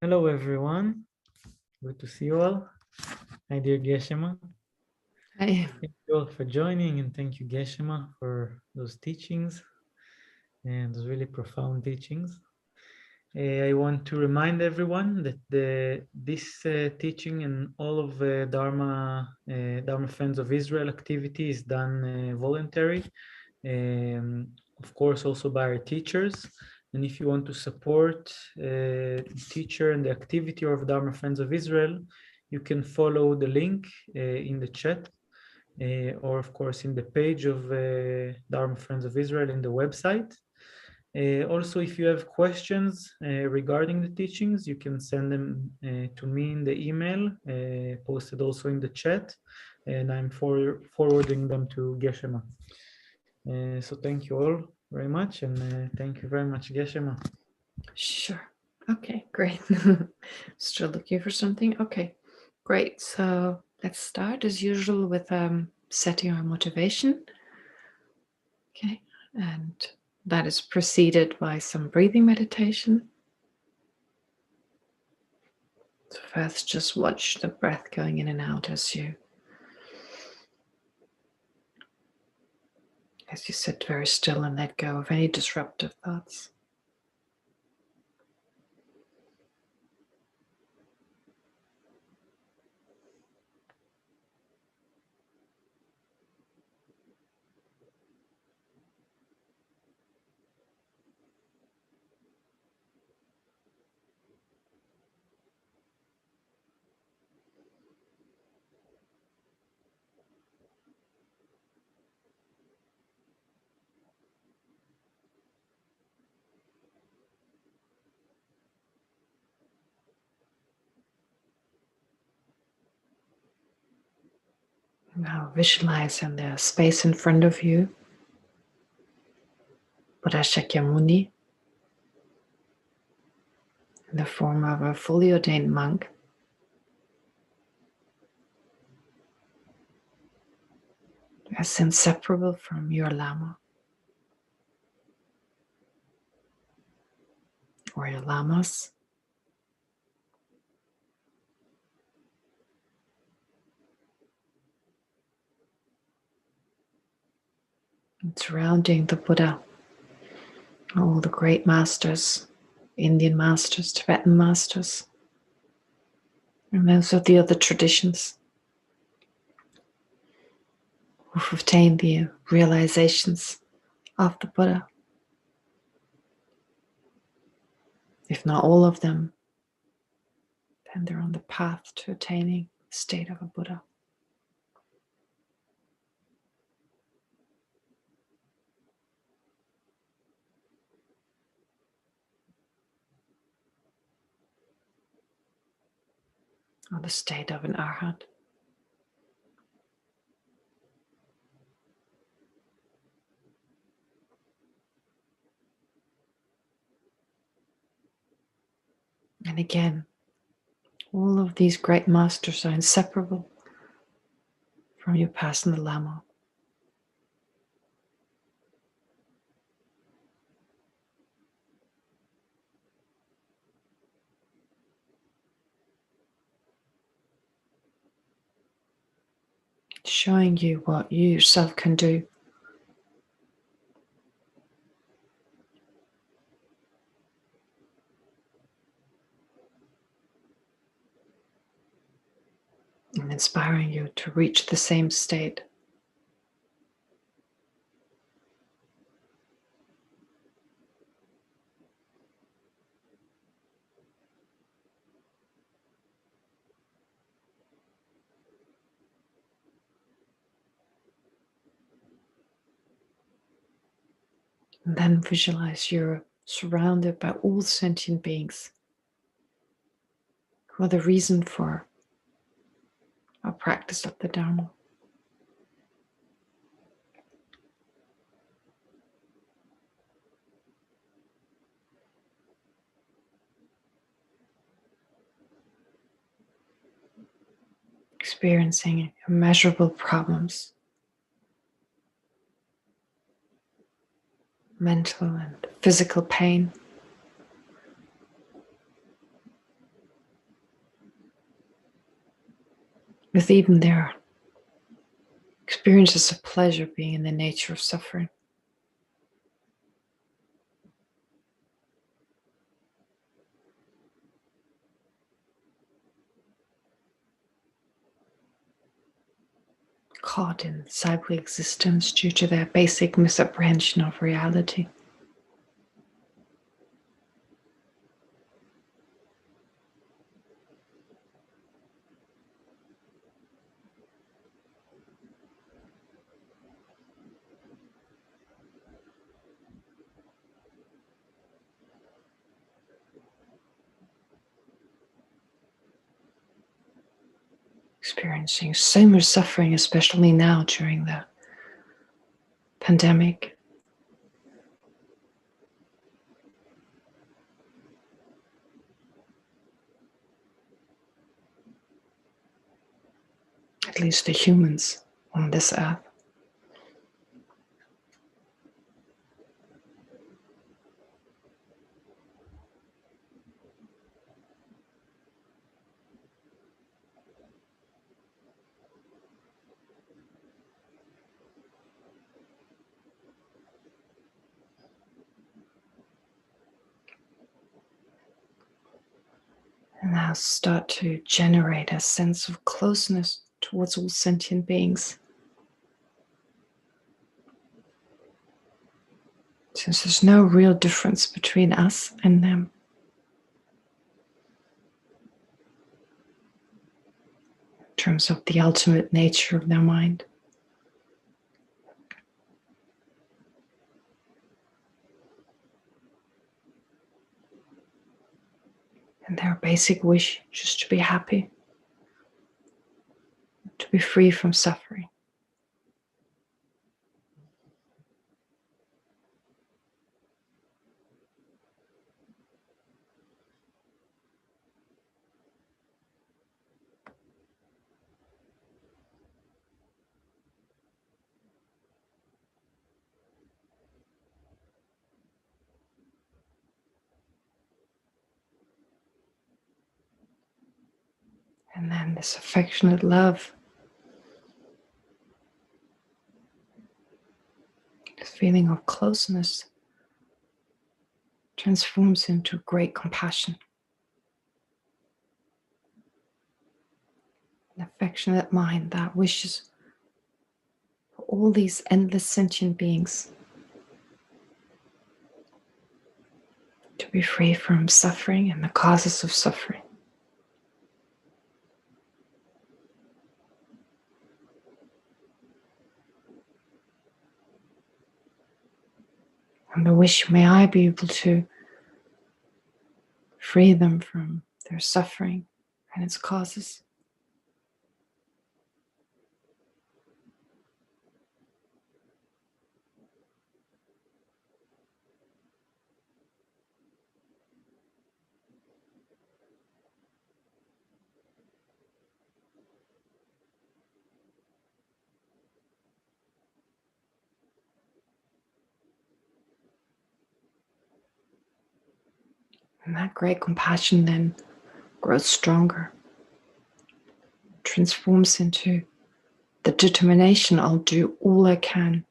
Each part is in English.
Hello, everyone. Good to see you all. Hi, dear Geshe. Hi. Thank you all for joining, and thank you, Geshe, for those teachings and those really profound teachings. I want to remind everyone that this teaching and all of Dharma Friends of Israel activity is done voluntary, of course, also by our teachers. And if you want to support the teacher and the activity of Dharma Friends of Israel, you can follow the link in the chat, or of course in the page of Dharma Friends of Israel in the website. Also, if you have questions regarding the teachings, you can send them to me in the email, posted also in the chat, and I'm forwarding them to Geshe. So thank you all very much, and thank you very much, Geshe. Sure. Okay, great. Still looking for something? Okay, great. So let's start as usual with setting our motivation. Okay, and that is preceded by some breathing meditation. So first, just watch the breath going in and out as you sit very still and let go of any disruptive thoughts. Now visualize in the space in front of you Buddha Shakyamuni in the form of a fully ordained monk. As inseparable from your Lama or your Lamas. And surrounding the Buddha, all the great masters, Indian masters, Tibetan masters, and those of the other traditions who've obtained the realizations of the Buddha. If not all of them, then they're on the path to attaining the state of a Buddha. Or the state of an Arhat. And again, all of these great masters are inseparable from your personal Lama. Showing you what you yourself can do. And inspiring you to reach the same state. And then visualize you're surrounded by all sentient beings who are the reason for our practice of the Dharma. Experiencing immeasurable problems, mental and physical pain, with even their experiences of pleasure being in the nature of suffering. Caught in cyclic existence due to their basic misapprehension of reality. Experiencing so much suffering, especially now during the pandemic. At least the humans on this earth. And now start to generate a sense of closeness towards all sentient beings. Since there's no real difference between us and them. In terms of the ultimate nature of their mind. And their basic wish just to be happy. To be free from suffering. And then this affectionate love, this feeling of closeness, transforms into great compassion. An affectionate mind that wishes for all these endless sentient beings to be free from suffering and the causes of suffering. And the wish, may I be able to free them from their suffering and its causes. And that great compassion then grows stronger, transforms into the determination, I'll do all I can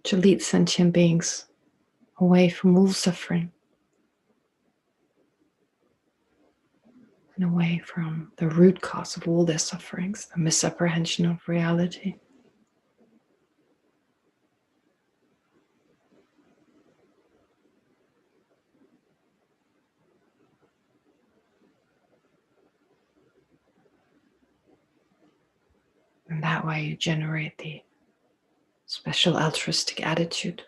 to lead sentient beings away from all suffering and away from the root cause of all their sufferings, the misapprehension of reality. And that way you generate the special altruistic attitude.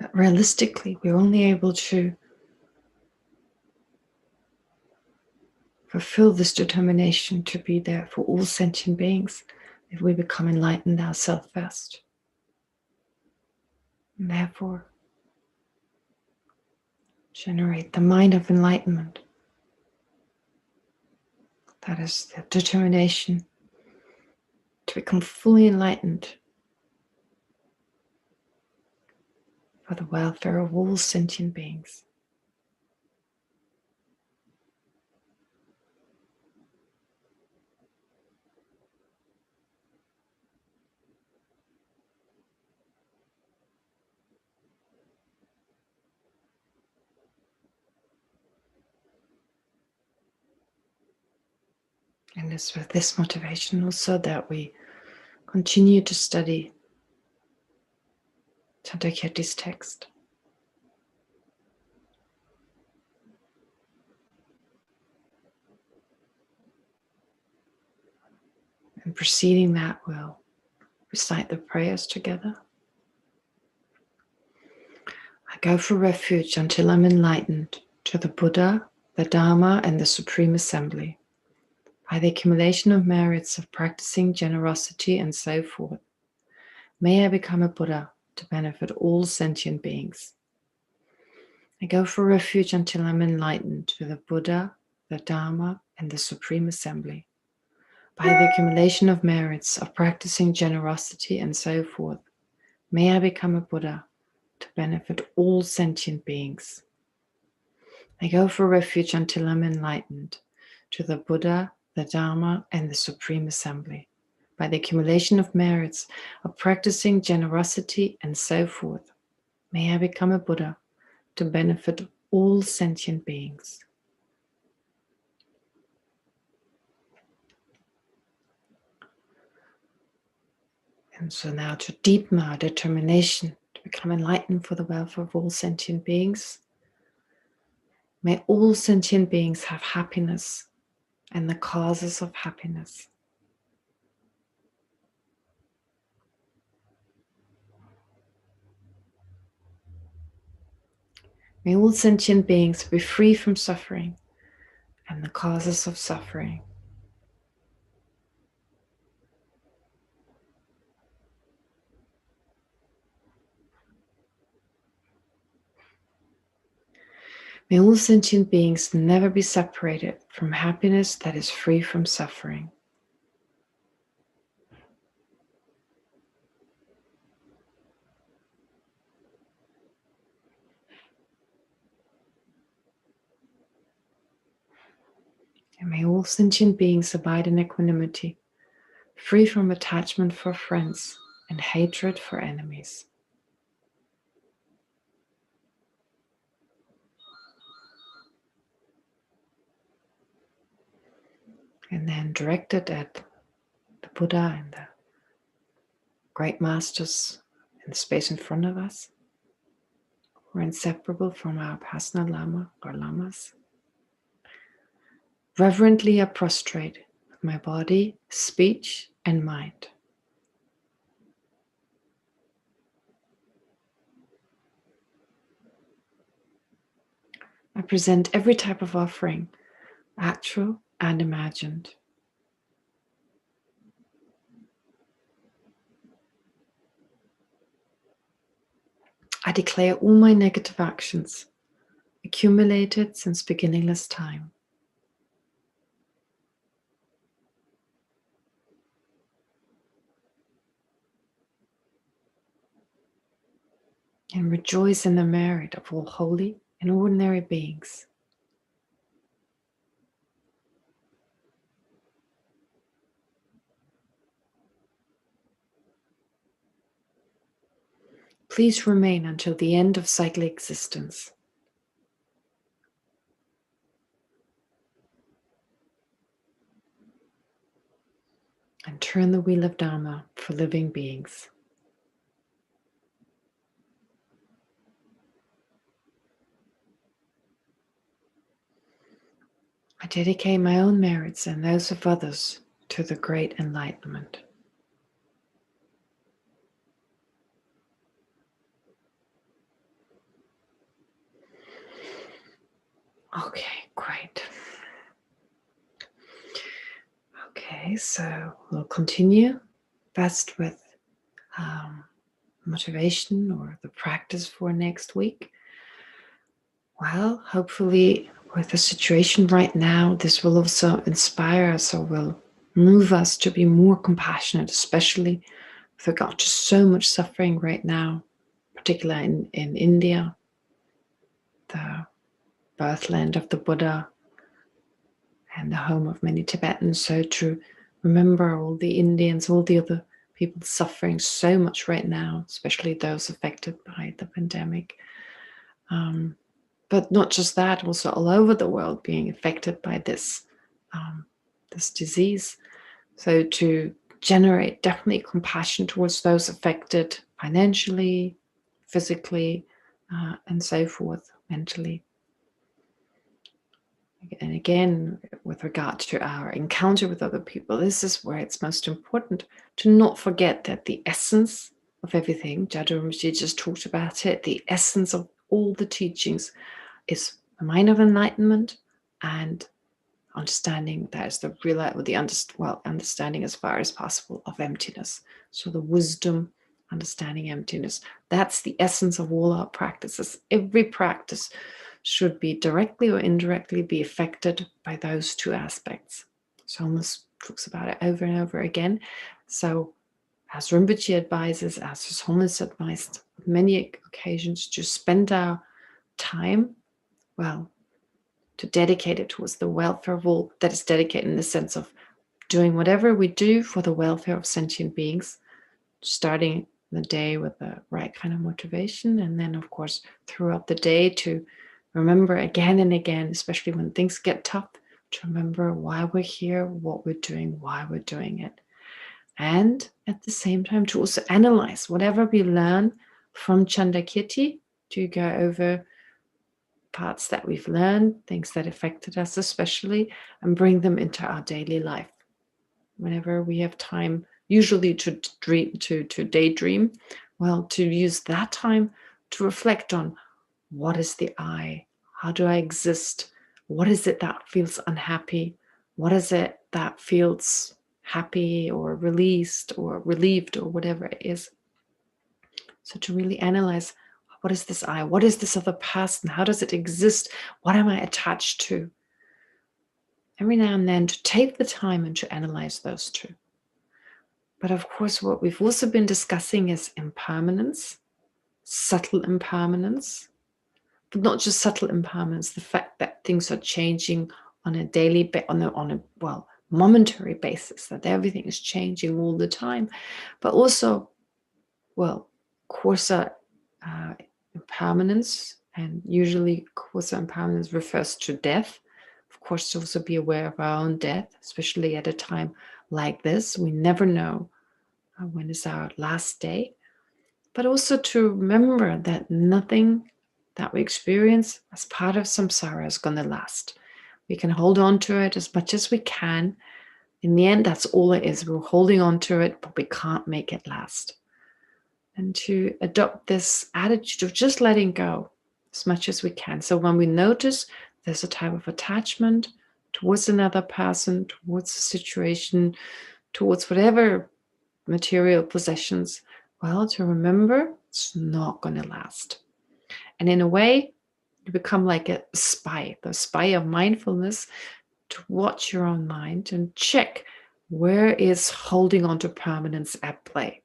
But realistically, we're only able to fulfill this determination to be there for all sentient beings if we become enlightened ourselves first. And therefore, generate the mind of enlightenment. That is the determination to become fully enlightened for the welfare of all sentient beings. And it's with this motivation also that we continue to study Chandrakirti's text. And preceding that, we'll recite the prayers together. I go for refuge until I'm enlightened to the Buddha, the Dharma, and the Supreme Assembly. By the accumulation of merits of practicing generosity and so forth, may I become a Buddha to benefit all sentient beings. I go for refuge until I'm enlightened to the Buddha, the Dharma, and the Supreme Assembly. By the accumulation of merits of practicing generosity and so forth, may I become a Buddha to benefit all sentient beings. I go for refuge until I'm enlightened to the Buddha, the Dharma, and the Supreme Assembly. By the accumulation of merits of practicing generosity and so forth, may I become a Buddha to benefit all sentient beings. And so now to deepen our determination to become enlightened for the welfare of all sentient beings, may all sentient beings have happiness and the causes of happiness. May all sentient beings be free from suffering and the causes of suffering. May all sentient beings never be separated from happiness that is free from suffering. And may all sentient beings abide in equanimity, free from attachment for friends and hatred for enemies. And then directed at the Buddha and the great masters in the space in front of us, who are inseparable from our personal Lama or Lamas. Reverently I prostrate with my body, speech, and mind. I present every type of offering, actual and imagined. I declare all my negative actions, accumulated since beginningless time. And rejoice in the merit of all holy and ordinary beings. Please remain until the end of cyclic existence. And turn the wheel of Dharma for living beings. I dedicate my own merits and those of others to the great enlightenment. Okay, great. Okay, so we'll continue best with motivation or the practice for next week? Well, hopefully with the situation right now, this will also inspire us or will move us to be more compassionate, especially with regard to so much suffering right now, particularly in India, the birthland of the Buddha and the home of many Tibetans. So to remember all the Indians, all the other people suffering so much right now, especially those affected by the pandemic. But not just that, also all over the world being affected by this disease. So to generate definitely compassion towards those affected financially, physically, and so forth, mentally. And again, with regard to our encounter with other people, this is where it's most important to not forget that the essence of everything, Jadu Rinpoche just talked about it, the essence of all the teachings is a mind of enlightenment and understanding that is the real, understanding as far as possible of emptiness. So the wisdom, understanding emptiness, that's the essence of all our practices. Every practice should be directly or indirectly be affected by those two aspects. So Holness talks about it over and over again. So as Rinpoche advises, as His Holiness advised on many occasions, to spend our time, to dedicate it towards the welfare of all, that is dedicated in the sense of doing whatever we do for the welfare of sentient beings, starting the day with the right kind of motivation, and then of course throughout the day to remember again and again, especially when things get tough, to remember why we're here, what we're doing, why we're doing it. And at the same time to also analyze whatever we learn from Chandakirti, to go over parts that we've learned, things that affected us especially, and bring them into our daily life. Whenever we have time, usually to daydream, to use that time to reflect on what is the I, how do I exist, what is it that feels unhappy, what is it that feels happy or released or relieved or whatever it is. So to really analyze, what is this I? What is this other person? How does it exist? What am I attached to? Every now and then to take the time and to analyze those two. But of course, what we've also been discussing is impermanence, subtle impermanence, but not just subtle impermanence, the fact that things are changing on a daily, momentary basis, that everything is changing all the time, but also, coarser impermanence, and usually coarser impermanence refers to death. Of course, to also be aware of our own death, especially at a time like this. We never know when is our last day, but also to remember that nothing that we experience as part of samsara is going to last. We can hold on to it as much as we can. In the end, that's all it is. We're holding on to it, but we can't make it last. And to adopt this attitude of just letting go as much as we can. So when we notice there's a type of attachment towards another person, towards a situation, towards whatever material possessions, to remember it's not going to last. And in a way, you become like a spy, the spy of mindfulness, to watch your own mind and check where is holding on to permanence at play.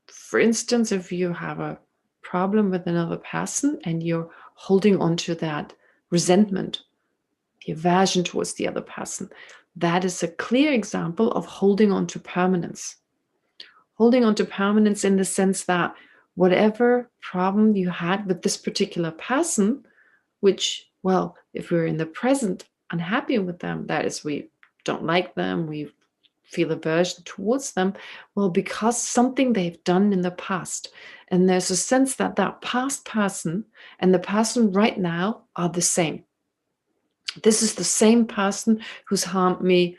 For instance, if you have a problem with another person and you're holding on to that resentment, the aversion towards the other person, that is a clear example of holding on to permanence. Holding on to permanence in the sense that whatever problem you had with this particular person, which, if we're in the present unhappy with them, that is, we don't like them, we feel aversion towards them, because something they've done in the past. And there's a sense that that past person and the person right now are the same. This is the same person who's harmed me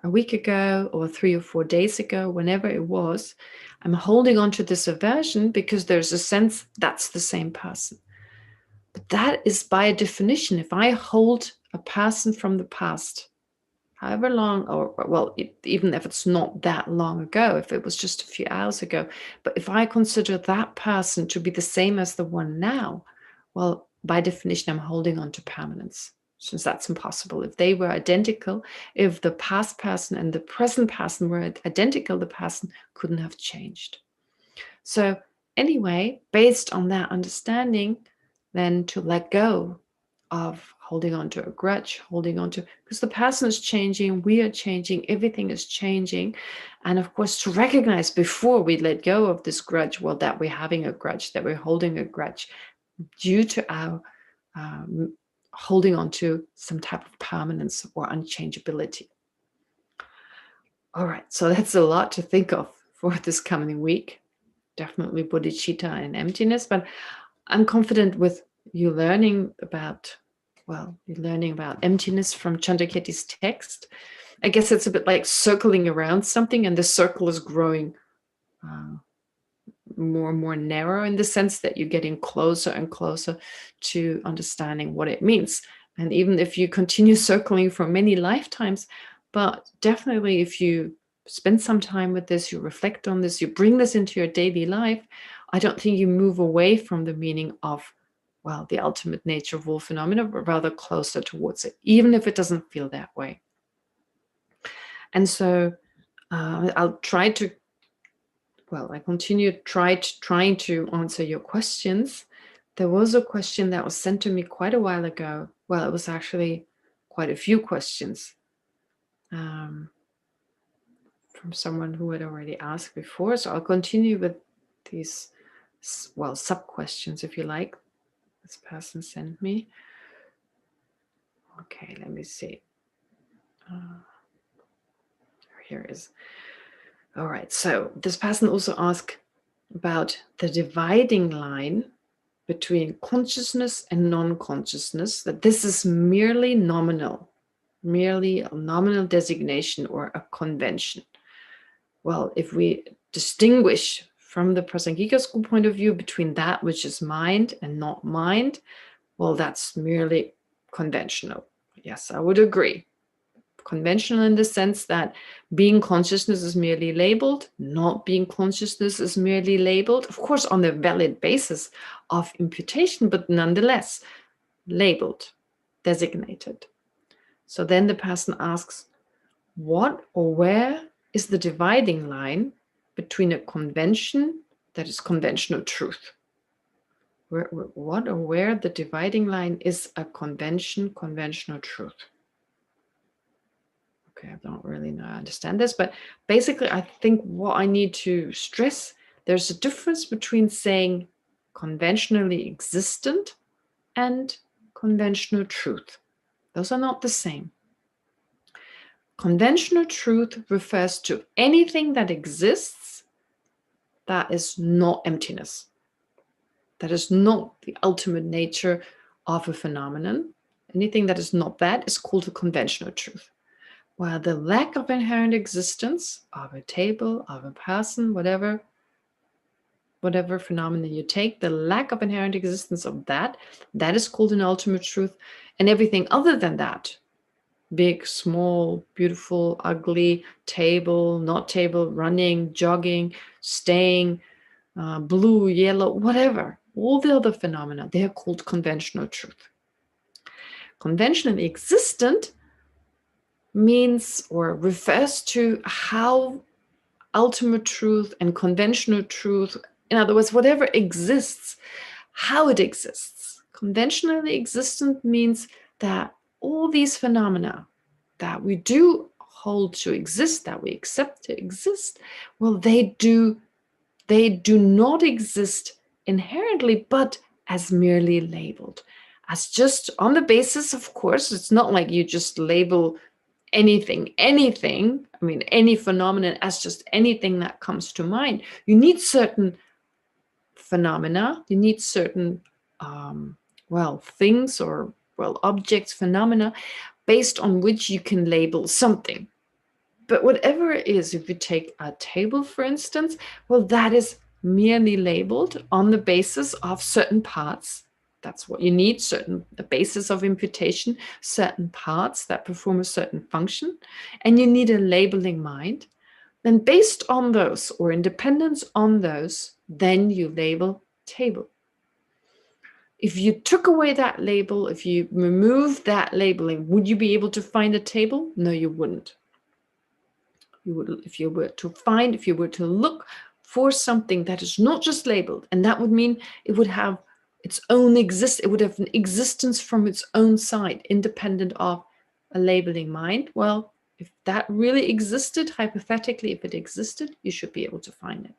a week ago or 3 or 4 days ago, whenever it was. I'm holding on to this aversion because there's a sense that's the same person. But that is by definition, if I hold a person from the past, however long, or well, even if it's not that long ago, if it was just a few hours ago, but if I consider that person to be the same as the one now, well, by definition, I'm holding on to permanence, since that's impossible. If they were identical, if the past person and the present person were identical, the person couldn't have changed. So anyway, based on that understanding, then to let go of holding on to a grudge, holding on to, because the person is changing, we are changing, everything is changing. And of course, to recognize before we let go of this grudge, well, that we're having a grudge, that we're holding a grudge due to our holding on to some type of permanence or unchangeability. All right, so that's a lot to think of for this coming week. Definitely bodhicitta and emptiness, but I'm confident with you learning about, well, you're learning about emptiness from Chandrakirti's text. I guess it's a bit like circling around something, and the circle is growing more and more narrow, in the sense that you're getting closer and closer to understanding what it means. And even if you continue circling for many lifetimes, but definitely if you spend some time with this, you reflect on this, you bring this into your daily life, I don't think you move away from the meaning of, well, the ultimate nature of all phenomena, but rather closer towards it, even if it doesn't feel that way. And so I'll try to, well, I continue trying to answer your questions. There was a question that was sent to me quite a while ago. Well, it was actually quite a few questions from someone who had already asked before. So I'll continue with these, well, sub-questions, if you like, this person sent me. Okay, let me see. Here it is. All right, so this person also asked about the dividing line between consciousness and non-consciousness, that this is merely nominal, merely a nominal designation or a convention. Well, if we distinguish from the Prasangika school point of view between that which is mind and not mind, well, that's merely conventional. Yes, I would agree. Conventional in the sense that being consciousness is merely labeled, not being consciousness is merely labeled, of course, on the valid basis of imputation, but nonetheless labeled, designated. So then the person asks, what or where is the dividing line between a convention that is conventional truth? What or where the dividing line is a convention, conventional truth? I don't really know I understand this, but basically I think what I need to stress, there's a difference between saying conventionally existent and conventional truth. Those are not the same. Conventional truth refers to anything that exists that is not emptiness, that is not the ultimate nature of a phenomenon. Anything that is not that is called a conventional truth. While the lack of inherent existence of a table, of a person, whatever phenomenon you take, the lack of inherent existence of that is called an ultimate truth. And everything other than that, big, small, beautiful, ugly, table, not table, running, jogging, staying, blue, yellow, whatever, all the other phenomena, they are called conventional truth. Conventionally existent means or refers to how ultimate truth and conventional truth, in other words, whatever exists, how it exists. Conventionally existent means that all these phenomena that we do hold to exist, that we accept to exist, well, they do not exist inherently, but as merely labeled, as just on the basis, of course, it's not like you just label anything, I mean, any phenomenon as just anything that comes to mind. You need certain phenomena, you need certain, things or, objects, phenomena, based on which you can label something. But whatever it is, if you take a table, for instance, well, that is merely labeled on the basis of certain parts That's what you need, the basis of imputation, certain parts that perform a certain function, and you need a labeling mind. Then based on those, or in dependence on those, then you label table. If you took away that label, if you remove that labeling, would you be able to find a table? No, you wouldn't. You would, if you were to look for something that is not just labeled, and that would mean it would have its own it would have an existence from its own side, independent of a labeling mind. Well, if that really existed, hypothetically, if it existed, you should be able to find it.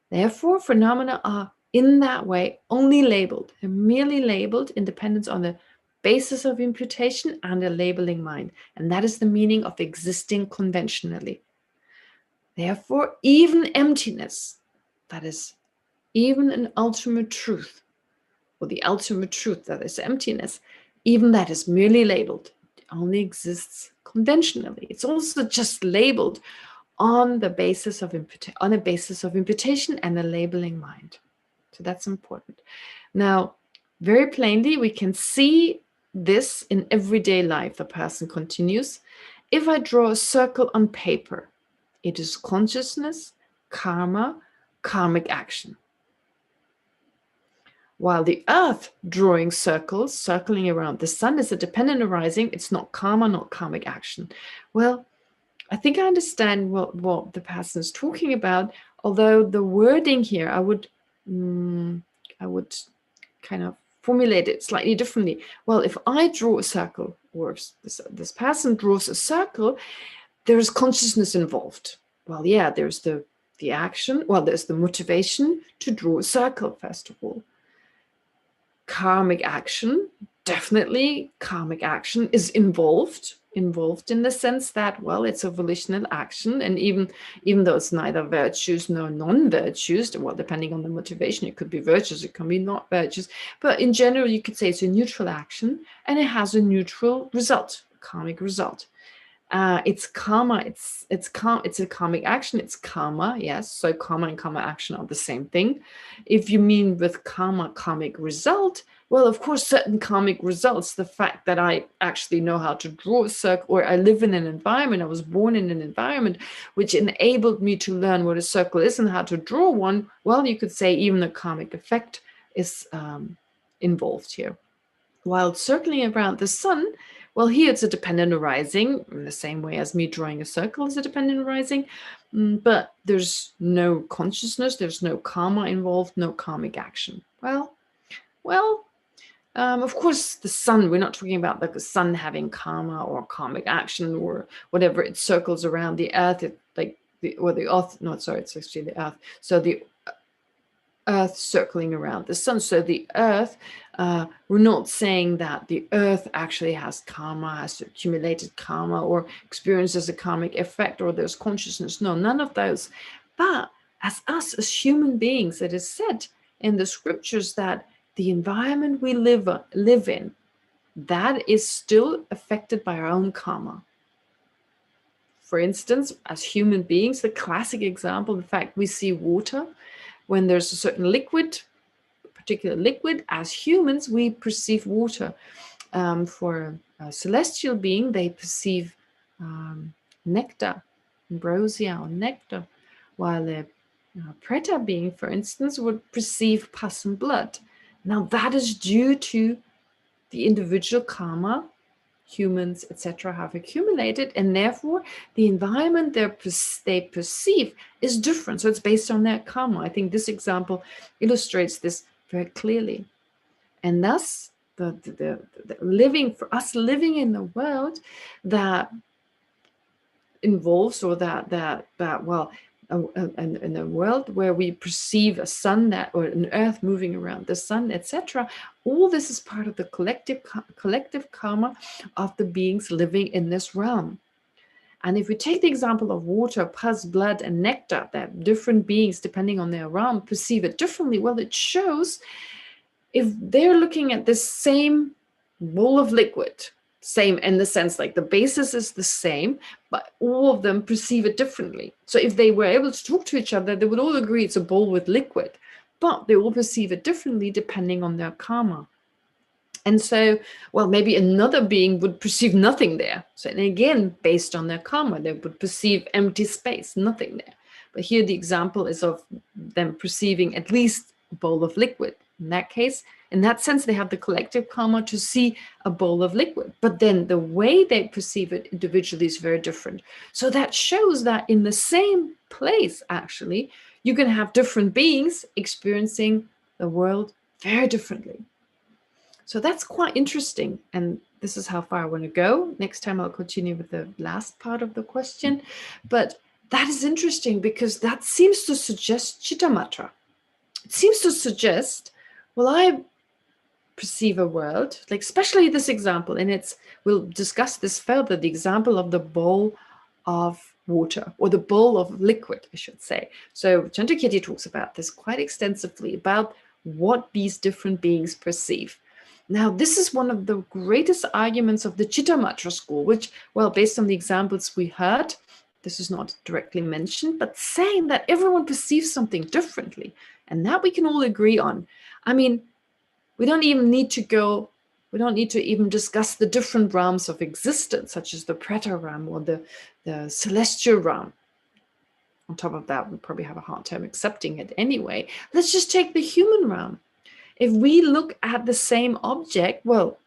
Therefore, phenomena are in that way only labeled. They're merely labeled in dependence on the basis of imputation and a labeling mind. And that is the meaning of existing conventionally. Therefore, even emptiness, that is, even an ultimate truth, or the ultimate truth that is emptiness, even that is merely labeled. It only exists conventionally. It's also just labeled on the basis of imputation and a labeling mind. So that's important. Now, very plainly, we can see this in everyday life. The person continues. If I draw a circle on paper, it is consciousness, karma, karmic action. While the earth drawing circles, circling around the sun, is a dependent arising, it's not karma, not karmic action. Well, I think I understand what the person is talking about, although the wording here, I would kind of formulate it slightly differently. Well, if I draw a circle, or if this person draws a circle, there is consciousness involved. Well, yeah, there's the action. Well, there's the motivation to draw a circle, first of all. Karmic action, definitely karmic action is involved in the sense that, well, it's a volitional action, and even though it's neither virtues nor non-virtues, well, depending on the motivation, it could be virtues, it can be not virtues, but in general you could say it's a neutral action, and it has a neutral result, a karmic result. It's karma, it's a karmic action, it's karma, yes. So karma and karma action are the same thing. If you mean with karma, karmic result, well, of course, certain karmic results, the fact that I actually know how to draw a circle, or I live in an environment, I was born in an environment which enabled me to learn what a circle is and how to draw one, well, you could say even a karmic effect is involved here. While circling around the sun, well, here it's a dependent arising, in the same way as me drawing a circle is a dependent arising, but there's no consciousness, there's no karma involved, no karmic action. Well, of course, the sun, we're not talking about the sun having karma or karmic action or whatever. It circles around the earth, it's actually the earth. So the earth circling around the sun. So the earth, we're not saying that the earth actually has karma, has accumulated karma, or experiences a karmic effect, or there's consciousness. No, none of those. But as us, as human beings, it is said in the scriptures that the environment we live in, that is still affected by our own karma. For instance, as human beings, the classic example, in fact, we see water. When there's a certain liquid, a particular liquid, as humans, we perceive water. For a celestial being, they perceive nectar, ambrosia, or nectar, while a preta being, for instance, would perceive pus and blood. Now, that is due to the individual karma humans, etc., have accumulated, and therefore the environment they perceive is different. So it's based on their karma. I think this example illustrates this very clearly. And thus, the living, for us living in the world that involves, or in a world where we perceive a sun or an earth moving around the sun, etc., all this is part of the collective karma of the beings living in this realm. And if we take the example of water, pus, blood, and nectar, that different beings, depending on their realm, perceive it differently, well, it shows if they're looking at this same bowl of liquid, same in the sense like the basis is the same, but all of them perceive it differently. So if they were able to talk to each other, they would all agree it's a bowl with liquid, but they all perceive it differently depending on their karma. And so, well, maybe another being would perceive nothing there. So, and again, based on their karma, they would perceive empty space, nothing there. But here the example is of them perceiving at least a bowl of liquid. In that case, in that sense, they have the collective karma to see a bowl of liquid. But then the way they perceive it individually is very different. So that shows that in the same place, actually, you can have different beings experiencing the world very differently. So that's quite interesting. And this is how far I want to go. Next time I'll continue with the last part of the question. But that is interesting because that seems to suggest Chittamatra. It seems to suggest, well, I perceive a world, like especially this example, and we'll discuss this further, the example of the bowl of water, or the bowl of liquid, I should say. So Chandrakirti talks about this quite extensively, about what these different beings perceive. Now, this is one of the greatest arguments of the Chittamatra school, which, well, based on the examples we heard, this is not directly mentioned, but saying that everyone perceives something differently, and that we can all agree on. I mean, we don't need to even discuss the different realms of existence, such as the Preta realm or the celestial realm. On top of that, we probably have a hard time accepting it anyway. Let's just take the human realm. If we look at the same object, well,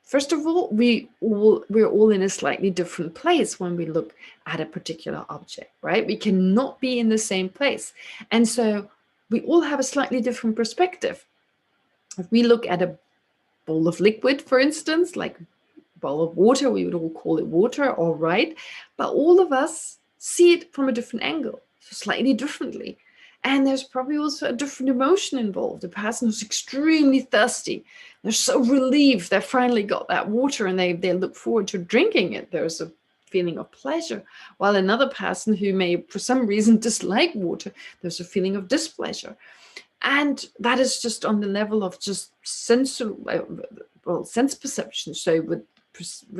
first of all, we're all in a slightly different place when we look at a particular object, right? We cannot be in the same place. And so we all have a slightly different perspective. If we look at a bowl of liquid, for instance, like a bowl of water, we would all call it water, all right. But all of us see it from a different angle, so slightly differently. And there's probably also a different emotion involved. The person who's extremely thirsty, they're so relieved they finally got that water and they look forward to drinking it. There's a feeling of pleasure. While another person who may, for some reason, dislike water, there's a feeling of displeasure. And that is just on the level of just sense perception. So with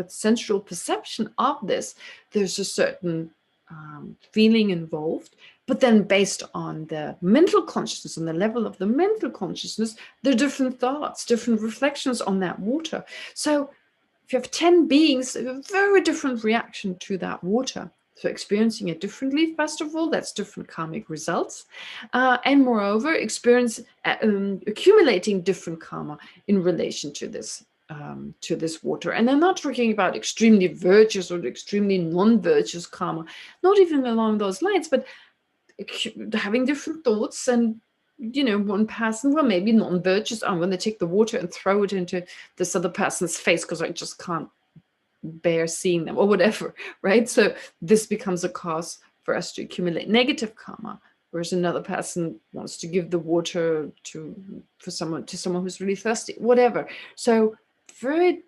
sensual perception of this, there's a certain feeling involved. But then based on the mental consciousness, on the level of the mental consciousness, there are different thoughts, different reflections on that water. So if you have 10 beings, a very different reaction to that water. So experiencing it differently, first of all, that's different karmic results. And moreover, accumulating different karma in relation to this water. And I'm not talking about extremely virtuous or extremely non-virtuous karma, not even along those lines, but having different thoughts. And one person, well, maybe non-virtuous, I'm going to take the water and throw it into this other person's face because I just can't bear seeing them or whatever, right? So this becomes a cause for us to accumulate negative karma, whereas another person wants to give the water to someone who's really thirsty, whatever. So very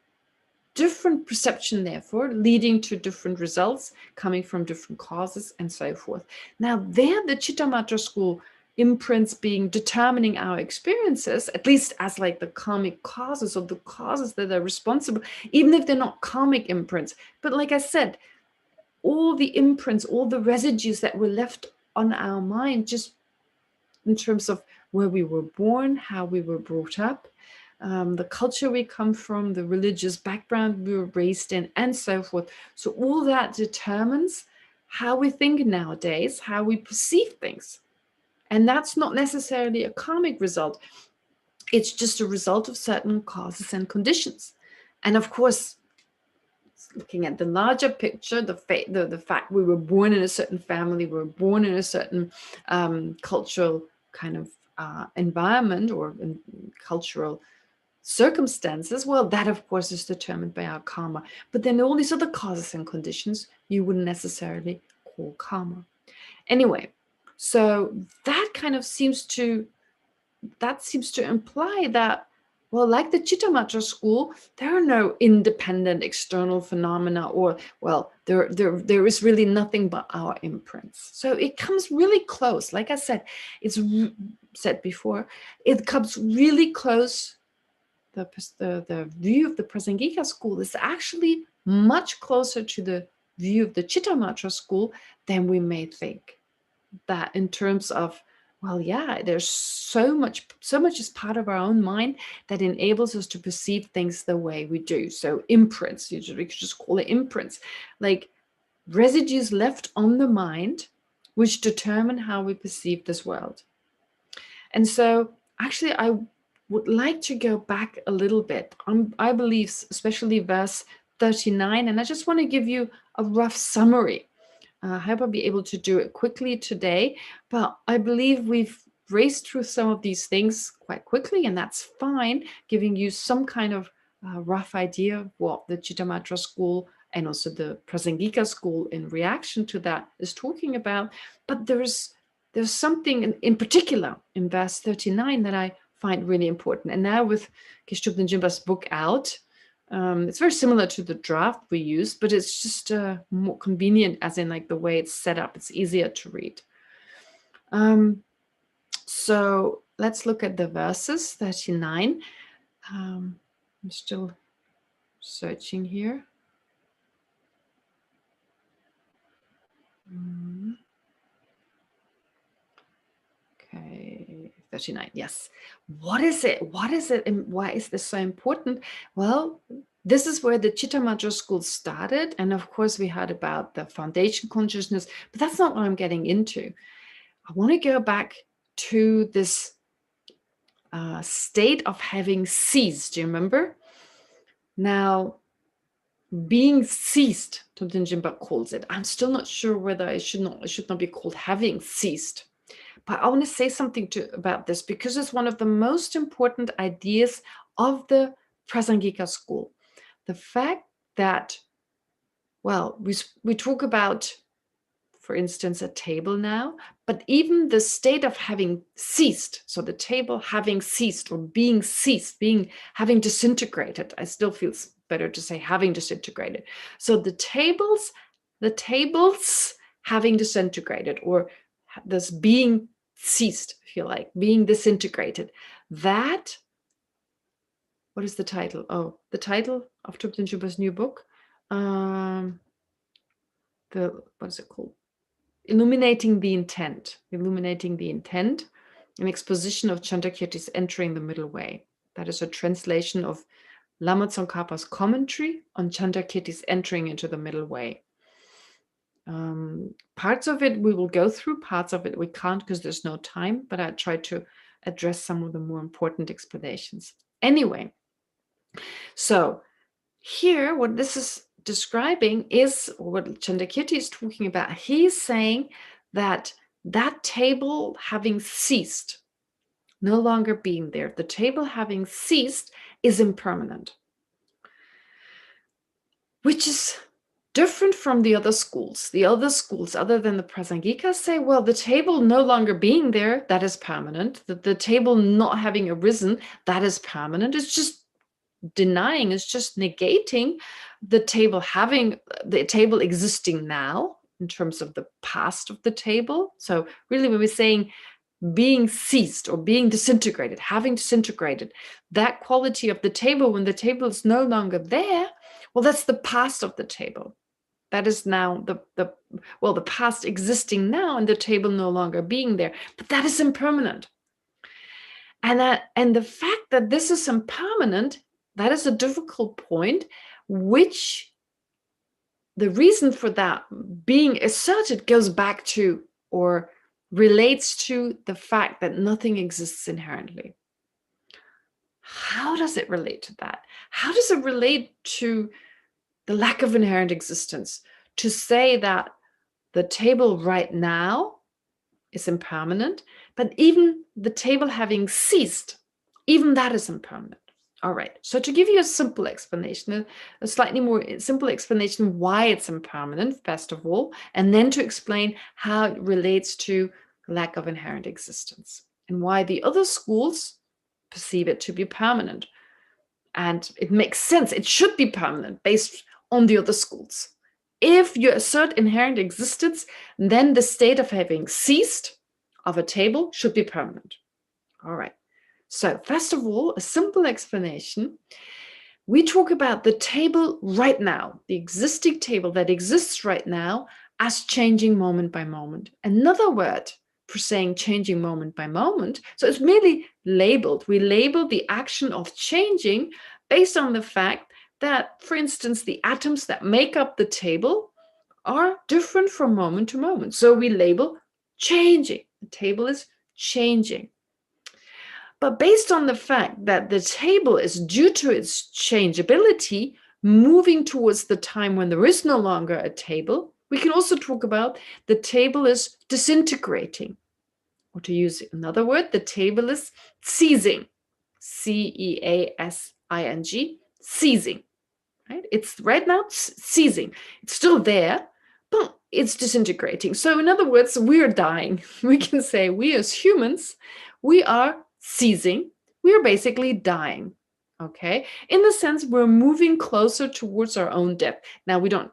different perception, therefore, leading to different results coming from different causes and so forth. Now, there, the Chittamatra school imprints being determining our experiences, at least as like the karmic causes, or the causes that are responsible, even if they're not karmic imprints. But like I said, all the imprints, all the residues that were left on our mind, just in terms of where we were born, how we were brought up, the culture we come from, the religious background we were raised in, and so forth. So all that determines how we think nowadays, how we perceive things. And that's not necessarily a karmic result. It's just a result of certain causes and conditions. And of course, looking at the larger picture, the fact we were born in a certain family, we were born in a certain cultural kind of environment or cultural circumstances, well, that of course is determined by our karma. But then all these other causes and conditions you wouldn't necessarily call karma. Anyway, so that kind of seems to imply that, well, like the Chittamatra school, there are no independent external phenomena, or, well, there is really nothing but our imprints. So it comes really close. Like I said, it's said before, it comes really close. The view of the Prasangika school is actually much closer to the view of the Chittamatra school than we may think. That in terms of Well, yeah, there's so much is part of our own mind that enables us to perceive things the way we do. So imprints, we could just call it imprints, like residues left on the mind, which determine how we perceive this world. And so actually, I would like to go back a little bit. I believe, especially verse 39, and I just want to give you a rough summary. I hope I'll be able to do it quickly today, but I believe we've raced through some of these things quite quickly, and that's fine, giving you some kind of rough idea of what the Chittamatra school and also the Prasangika school in reaction to that is talking about. But there's something in particular in verse 39 that I find really important. And now with Geshe Jinpa's book out, it's very similar to the draft we used, but it's just more convenient, as in like the way it's set up. It's easier to read. So let's look at the verses 39. I'm still searching here. Okay, 39, yes. What is it? What is it? And why is this so important? Well, this is where the Chittamatra school started. And of course, we heard about the foundation consciousness, but that's not what I'm getting into. I want to go back to this state of having ceased. Do you remember? Now, being ceased, Tobten Jinpa calls it. I'm still not sure whether it should not be called having ceased. But I want to say something about this because it's one of the most important ideas of the Prasangika school. The fact that, well, we talk about, for instance, a table now, but even the state of having ceased, so the table having ceased or being ceased, having disintegrated, I still feel better to say having disintegrated. So the tables having disintegrated, or this being ceased, if you like, being disintegrated. That, what is the title? Oh, the title of Thupten Jinpa's new book. What is it called? Illuminating the Intent, an exposition of Chandrakirti's Entering the Middle Way. That is a translation of Lama Tsongkhapa's commentary on Chandrakirti's Entering into the Middle Way. Parts of it we will go through, parts of it we can't because there's no time, but I try to address some of the more important explanations. Anyway, so here what this is describing is what Chandrakirti is talking about. He's saying that table having ceased, no longer being there, the table having ceased is impermanent, which is different from the other schools. The other schools, other than the Prasangika, say, well, the table no longer being there, that is permanent. The table not having arisen, that is permanent. It's just denying, it's just negating the table existing now in terms of the past of the table. So really when we're saying being ceased or being disintegrated, having disintegrated, that quality of the table when the table is no longer there, well, that's the past of the table. That is now the past existing now and the table no longer being there, but that is impermanent. And the fact that this is impermanent, that is a difficult point, which the reason for that being asserted goes back to or relates to the fact that nothing exists inherently. How does it relate to that? How does it relate to the lack of inherent existence? To say that the table right now is impermanent, but even the table having ceased, even that is impermanent. All right, so to give you a simple explanation, a slightly more simple explanation why it's impermanent, first of all, and then to explain how it relates to lack of inherent existence and why the other schools perceive it to be permanent. And it makes sense, it should be permanent based on the other schools. If you assert inherent existence, then the state of having ceased of a table should be permanent. All right. So first of all, a simple explanation. We talk about the table right now, the existing table that exists right now as changing moment by moment. Another word for saying changing moment by moment. So it's merely labeled. We label the action of changing based on the fact that, for instance, the atoms that make up the table are different from moment to moment. So we label changing. The table is changing. But based on the fact that the table is, due to its changeability, moving towards the time when there is no longer a table, we can also talk about the table is disintegrating. Or to use another word, the table is ceasing. C-E-A-S-I-N-G, ceasing. Right? It's right now ceasing. It's still there, but it's disintegrating. So in other words, we're dying. We can say we as humans, we are ceasing. We are basically dying. Okay, in the sense we're moving closer towards our own death. Now we don't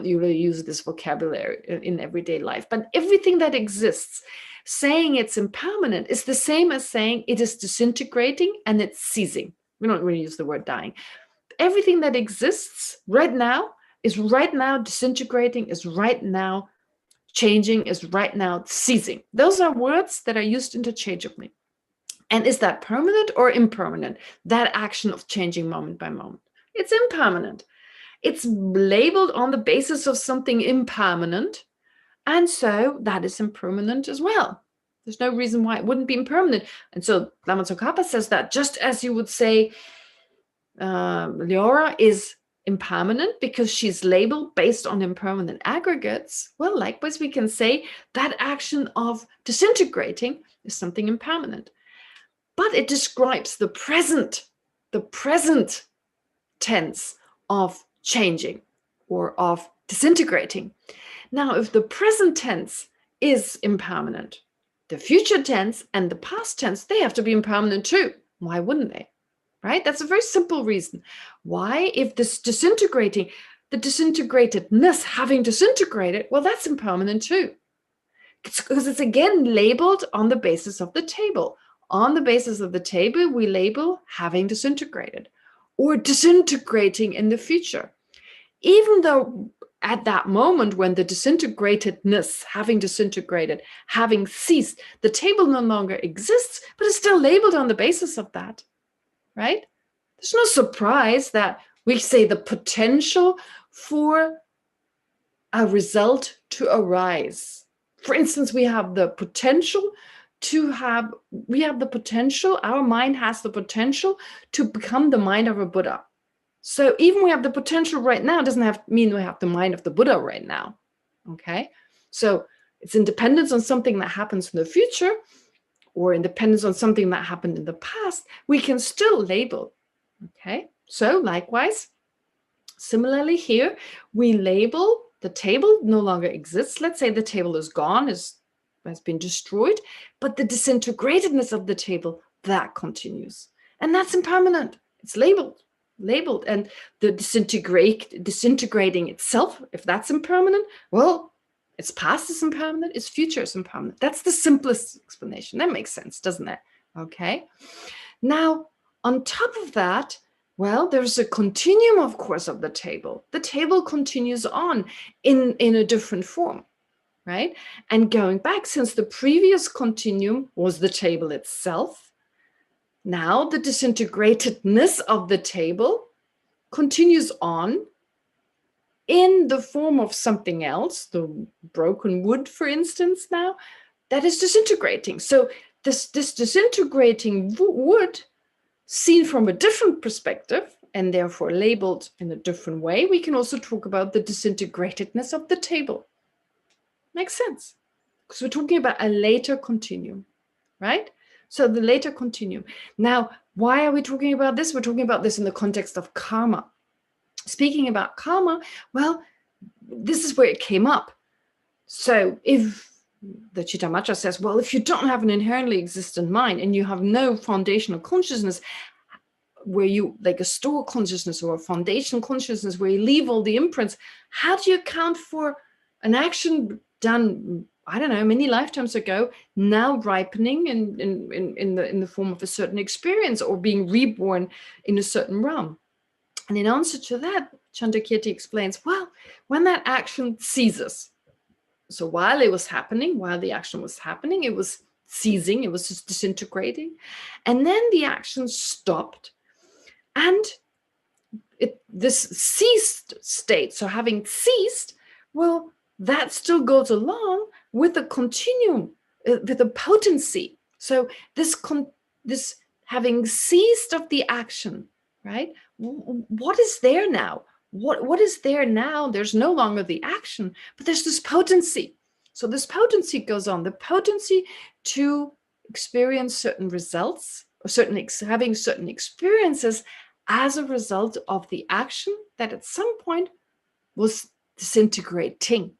usually use this vocabulary in everyday life, but everything that exists, saying it's impermanent is the same as saying it is disintegrating and it's ceasing. We don't really use the word dying. Everything that exists right now is right now disintegrating, is right now changing, is right now ceasing. Those are words that are used interchangeably. And is that permanent or impermanent? That action of changing moment by moment. It's impermanent. It's labeled on the basis of something impermanent. And so that is impermanent as well. There's no reason why it wouldn't be impermanent. And so Lama Tsongkhapa says that just as you would say Leora is impermanent because she's labeled based on impermanent aggregates, well, likewise, we can say that action of disintegrating is something impermanent. But it describes the present tense of changing or of disintegrating. Now, if the present tense is impermanent, the future tense and the past tense, they have to be impermanent too. Why wouldn't they? Right? That's a very simple reason. Why? If this disintegrating, the disintegratedness having disintegrated, well, that's impermanent too. It's because it's again labeled on the basis of the table. On the basis of the table, we label having disintegrated or disintegrating in the future. Even though at that moment when the disintegratedness, having disintegrated, having ceased, the table no longer exists, but it's still labeled on the basis of that, right? There's no surprise that we say the potential for a result to arise. For instance, we have the potential, our mind has the potential to become the mind of a Buddha. So even we have the potential right now, doesn't mean we have the mind of the Buddha right now, okay? So it's independence on something that happens in the future or independence on something that happened in the past, we can still label, okay? So likewise, similarly here, we label the table no longer exists. Let's say the table is gone, has been destroyed, but the disintegratedness of the table, that continues. And that's impermanent. It's labeled, and the disintegrating itself, if that's impermanent, well, its past is impermanent, its future is impermanent. That's the simplest explanation. That makes sense, doesn't it? Okay. Now, on top of that, well, there's a continuum, of course, of the table. The table continues on in a different form, right? And going back, since the previous continuum was the table itself, now the disintegratedness of the table continues on in the form of something else, the broken wood, for instance, now, that is disintegrating. So this disintegrating wood, seen from a different perspective, and therefore labeled in a different way, we can also talk about the disintegratedness of the table. Makes sense, because we're talking about a later continuum, right? So the later continuum. Now, why are we talking about this? We're talking about this in the context of karma. Speaking about karma, well, this is where it came up. So if the Chittamacha says, well, if you don't have an inherently existent mind and you have no foundational consciousness, where you, like a store consciousness or a foundation consciousness, where you leave all the imprints, how do you account for an action done, I don't know, many lifetimes ago, now ripening in the form of a certain experience or being reborn in a certain realm? And in answer to that, Chandrakirti explains, well, when that action ceases, So while it was happening, while the action was happening, it was ceasing, it was just disintegrating. And then the action stopped, and this ceased state, so having ceased, well, that still goes along with a continuum, with a potency. So this having ceased of the action, right? What is there now? What is there now? There's no longer the action, but there's this potency. So this potency goes on, the potency to experience certain results, or having certain experiences as a result of the action that at some point was disintegrating.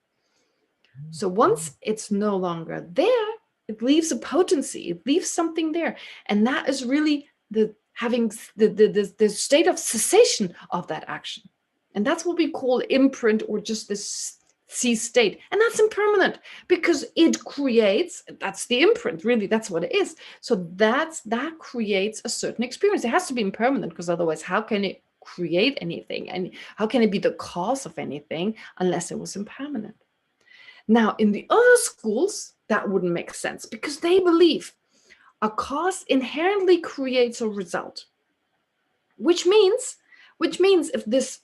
So once it's no longer there, it leaves a potency, it leaves something there. And that is really the state of cessation of that action. And that's what we call imprint, or just this cease state. And that's impermanent, because it creates, that's the imprint, really, that's what it is. So that creates a certain experience. It has to be impermanent, because otherwise how can it create anything? And how can it be the cause of anything unless it was impermanent? Now, in the other schools, that wouldn't make sense, because they believe a cause inherently creates a result, which means if this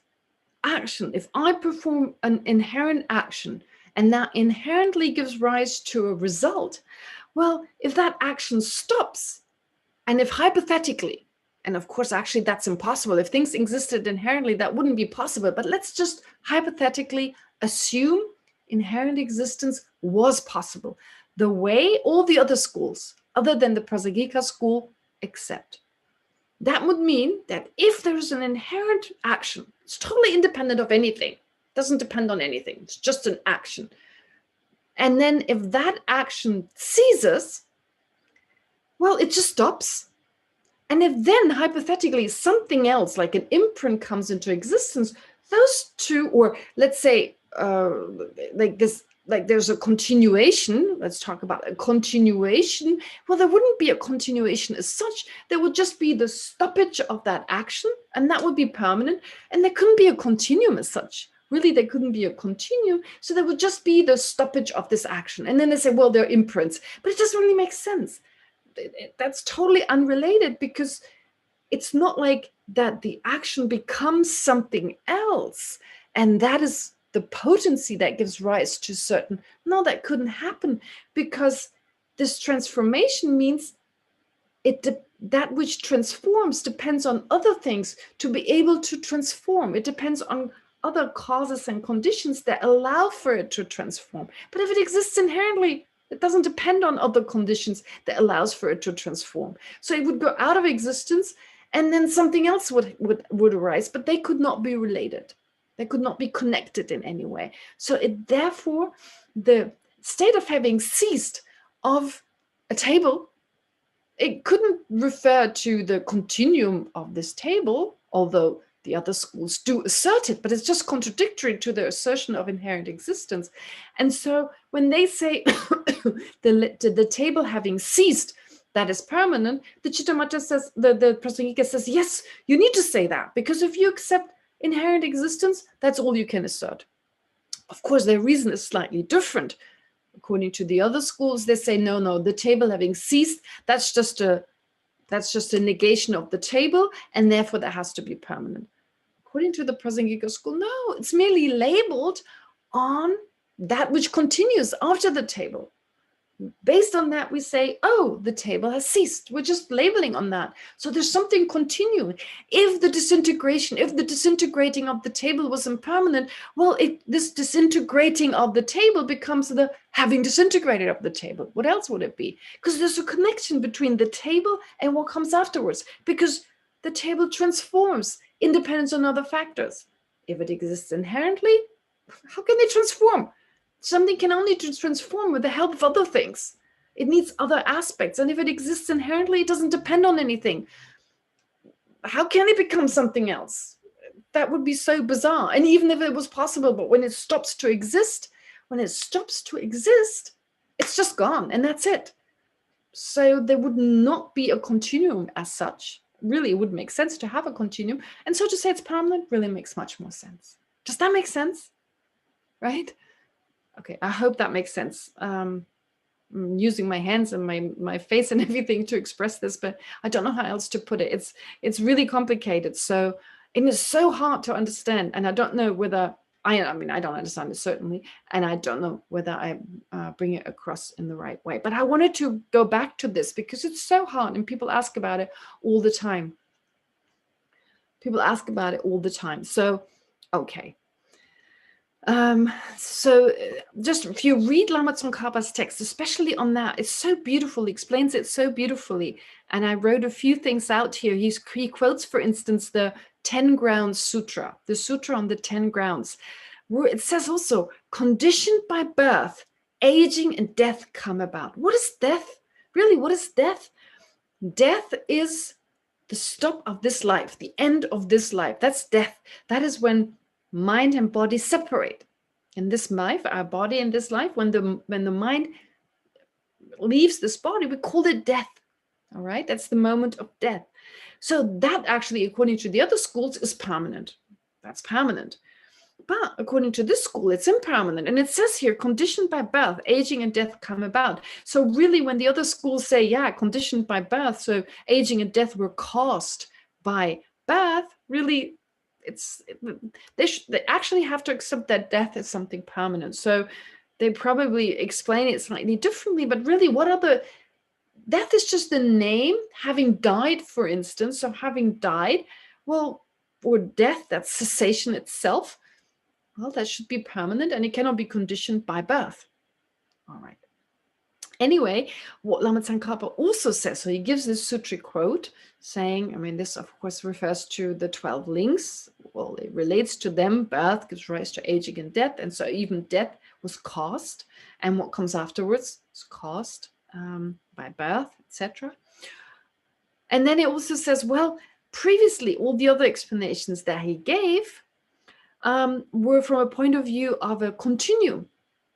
action, if I perform an inherent action and that inherently gives rise to a result, well, if that action stops, and if hypothetically, and of course, actually, that's impossible. If things existed inherently, that wouldn't be possible. But let's just hypothetically assume inherent existence was possible, the way all the other schools, other than the Prasangika school, accept. That would mean that if there's an inherent action, it's totally independent of anything, doesn't depend on anything, it's just an action. And then if that action ceases, well, it just stops. And if then hypothetically something else, like an imprint, comes into existence, those two, or let's say like this, like there's a continuation, let's talk about a continuation. Well, there wouldn't be a continuation as such. There would just be the stoppage of that action, and that would be permanent. And there couldn't be a continuum as such. Really, there couldn't be a continuum. So there would just be the stoppage of this action. And then they say, well, they're imprints. But it doesn't really make sense. That's totally unrelated, because it's not like that the action becomes something else. And that is the potency that gives rise to certain. No, that couldn't happen, because this transformation means that which transforms depends on other things to be able to transform. It depends on other causes and conditions that allow for it to transform. But if it exists inherently, it doesn't depend on other conditions that allows for it to transform. So it would go out of existence, and then something else would arise, but they could not be related. They could not be connected in any way. So therefore, the state of having ceased of a table, it couldn't refer to the continuum of this table, although the other schools do assert it, but it's just contradictory to the assertion of inherent existence. And so when they say the table having ceased, that is permanent, the Chittamatra says, the Prasangika says, yes, you need to say that, because if you accept inherent existence, that's all you can assert. Of course, their reason is slightly different. According to the other schools, they say, no, the table having ceased, that's just a negation of the table, and therefore that has to be permanent. According to the Prasangika school, no, it's merely labeled on that which continues after the table. Based on that, we say, oh, the table has ceased. We're just labeling on that. So there's something continuing. If the disintegrating of the table was impermanent, well, this disintegrating of the table becomes the having disintegrated of the table. What else would it be? Because there's a connection between the table and what comes afterwards, because the table transforms independent on other factors. If it exists inherently, how can they transform? Something can only transform with the help of other things. It needs other aspects. And if it exists inherently, it doesn't depend on anything. How can it become something else? That would be so bizarre. And even if it was possible, but when it stops to exist, it's just gone, and that's it. So there would not be a continuum as such. Really, it would make sense to have a continuum. And so to say it's permanent really makes much more sense. Does that make sense? Right? Okay, I hope that makes sense. I'm using my hands and my face and everything to express this, but I don't know how else to put it. It's really complicated. So, and it's so hard to understand. And I don't know whether I mean, I don't understand it certainly, and I don't know whether I bring it across in the right way. But I wanted to go back to this because it's so hard, and people ask about it all the time. People ask about it all the time. So, okay. Just if you read Lama Tsongkhapa's text, especially on that, it's so beautiful, he explains it so beautifully. And I wrote a few things out here. He quotes, for instance, the 10 Grounds Sutra, the Sutra on the 10 Grounds, where it says also, conditioned by birth, aging and death come about. What is death? Really, what is death? Death is the stop of this life, the end of this life. That's death. That is when mind and body separate. In this life, our body in this life, when the mind leaves this body, we call it death. All right, that's the moment of death. So that actually, according to the other schools, is permanent. That's permanent. But according to this school, it's impermanent. And it says here, conditioned by birth, aging and death come about. So really, when the other schools say, yeah, conditioned by birth, so aging and death were caused by birth, really, they actually have to accept that death is something permanent. So they probably explain it slightly differently, but really, what are the death is just the name, having died, for instance. So having died, well, or death, that's cessation itself. Well, that should be permanent, and it cannot be conditioned by birth. All right. Anyway, what Lama Tsongkhapa also says, so he gives this sutra quote saying, I mean, this of course refers to the 12 links. Well, it relates to them. Birth gives rise to aging and death. And so even death was caused. And what comes afterwards is caused by birth, etc. And then it also says, well, previously, all the other explanations that he gave were from a point of view of a continuum.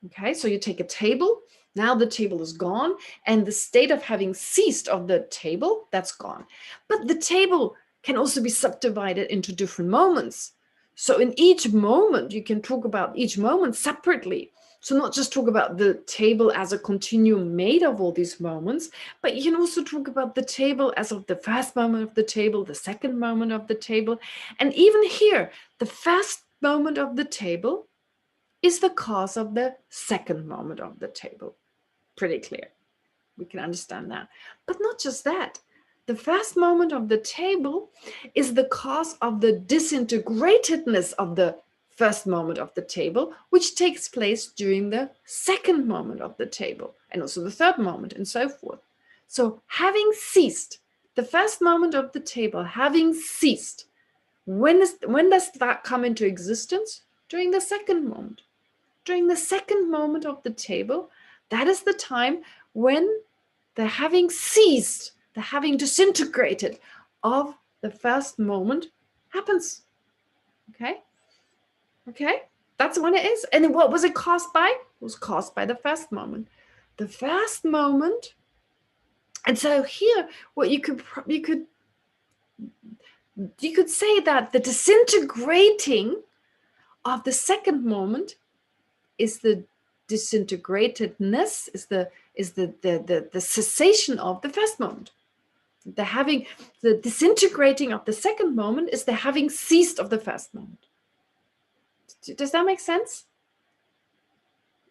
Okay, so you take a table, now the table is gone, and the state of having ceased of the table, that's gone. But the table can also be subdivided into different moments. So in each moment, you can talk about each moment separately. So not just talk about the table as a continuum made of all these moments, but you can also talk about the table as of the first moment of the table, the second moment of the table. And even here, the first moment of the table is the cause of the second moment of the table. Pretty clear. We can understand that. But not just that. The first moment of the table is the cause of the disintegratedness of the first moment of the table, which takes place during the second moment of the table, and also the third moment, and so forth. So having ceased, the first moment of the table having ceased, when does that come into existence? During the second moment. During the second moment of the table, that is the time when the having ceased, the having disintegrated of the first moment happens. Okay? Okay? That's when it is. And what was it caused by? It was caused by the first moment. The first moment. And so here, what you could say that the disintegrating of the second moment is the disintegratedness, is the cessation of the first moment. The disintegrating of the second moment is the having ceased of the first moment. Does that make sense?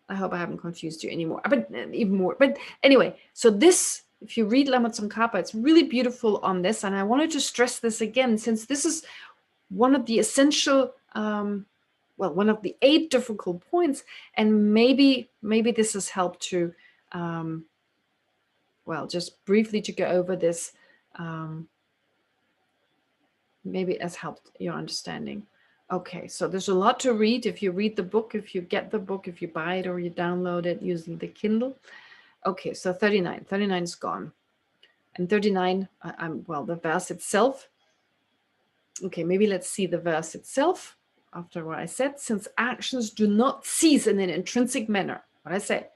I hope I haven't confused you anymore, but even more. But anyway, so this, if you read Lama Tsongkhapa, it's really beautiful on this, and I wanted to stress this again, since this is one of the essential, one of the 8 difficult points, and maybe this has helped to, just briefly to go over this, maybe it has helped your understanding. Okay, so there's a lot to read. If you read the book, if you get the book, if you buy it or you download it using the Kindle. Okay, so 39 is gone. And 39, the verse itself. Okay, maybe let's see the verse itself. After what I said, since actions do not cease in an intrinsic manner. What I said.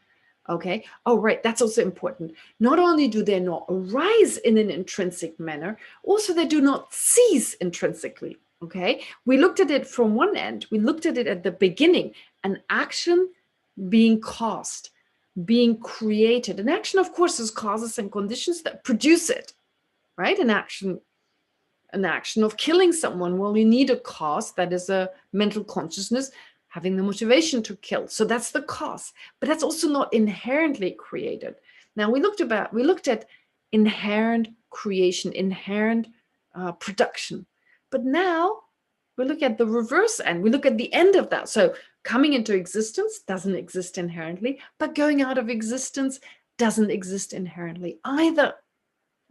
Okay. Oh, right. That's also important. Not only do they not arise in an intrinsic manner, also they do not cease intrinsically. Okay. We looked at it from one end. We looked at it at the beginning. An action being caused, being created. An action, of course, is causes and conditions that produce it, right? An action of killing someone, well, you need a cause, that is a mental consciousness having the motivation to kill. So that's the cause, but that's also not inherently created. Now we looked at inherent creation, inherent production, but now we look at the reverse end. We look at the end of that. So coming into existence doesn't exist inherently, but going out of existence doesn't exist inherently either.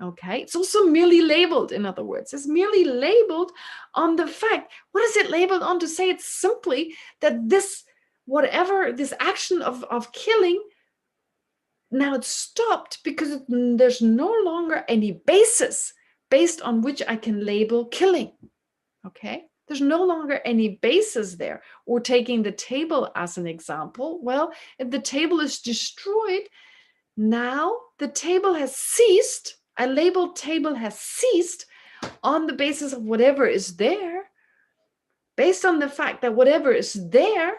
Okay, it's also merely labeled, in other words. It's merely labeled on the fact. What is it labeled on? To say it's simply that this, whatever, this action of killing, now it's stopped because there's no longer any basis based on which I can label killing. Okay, there's no longer any basis there. Or taking the table as an example, well, if the table is destroyed, now the table has ceased. A labeled table has ceased on the basis of whatever is there, based on the fact that whatever is there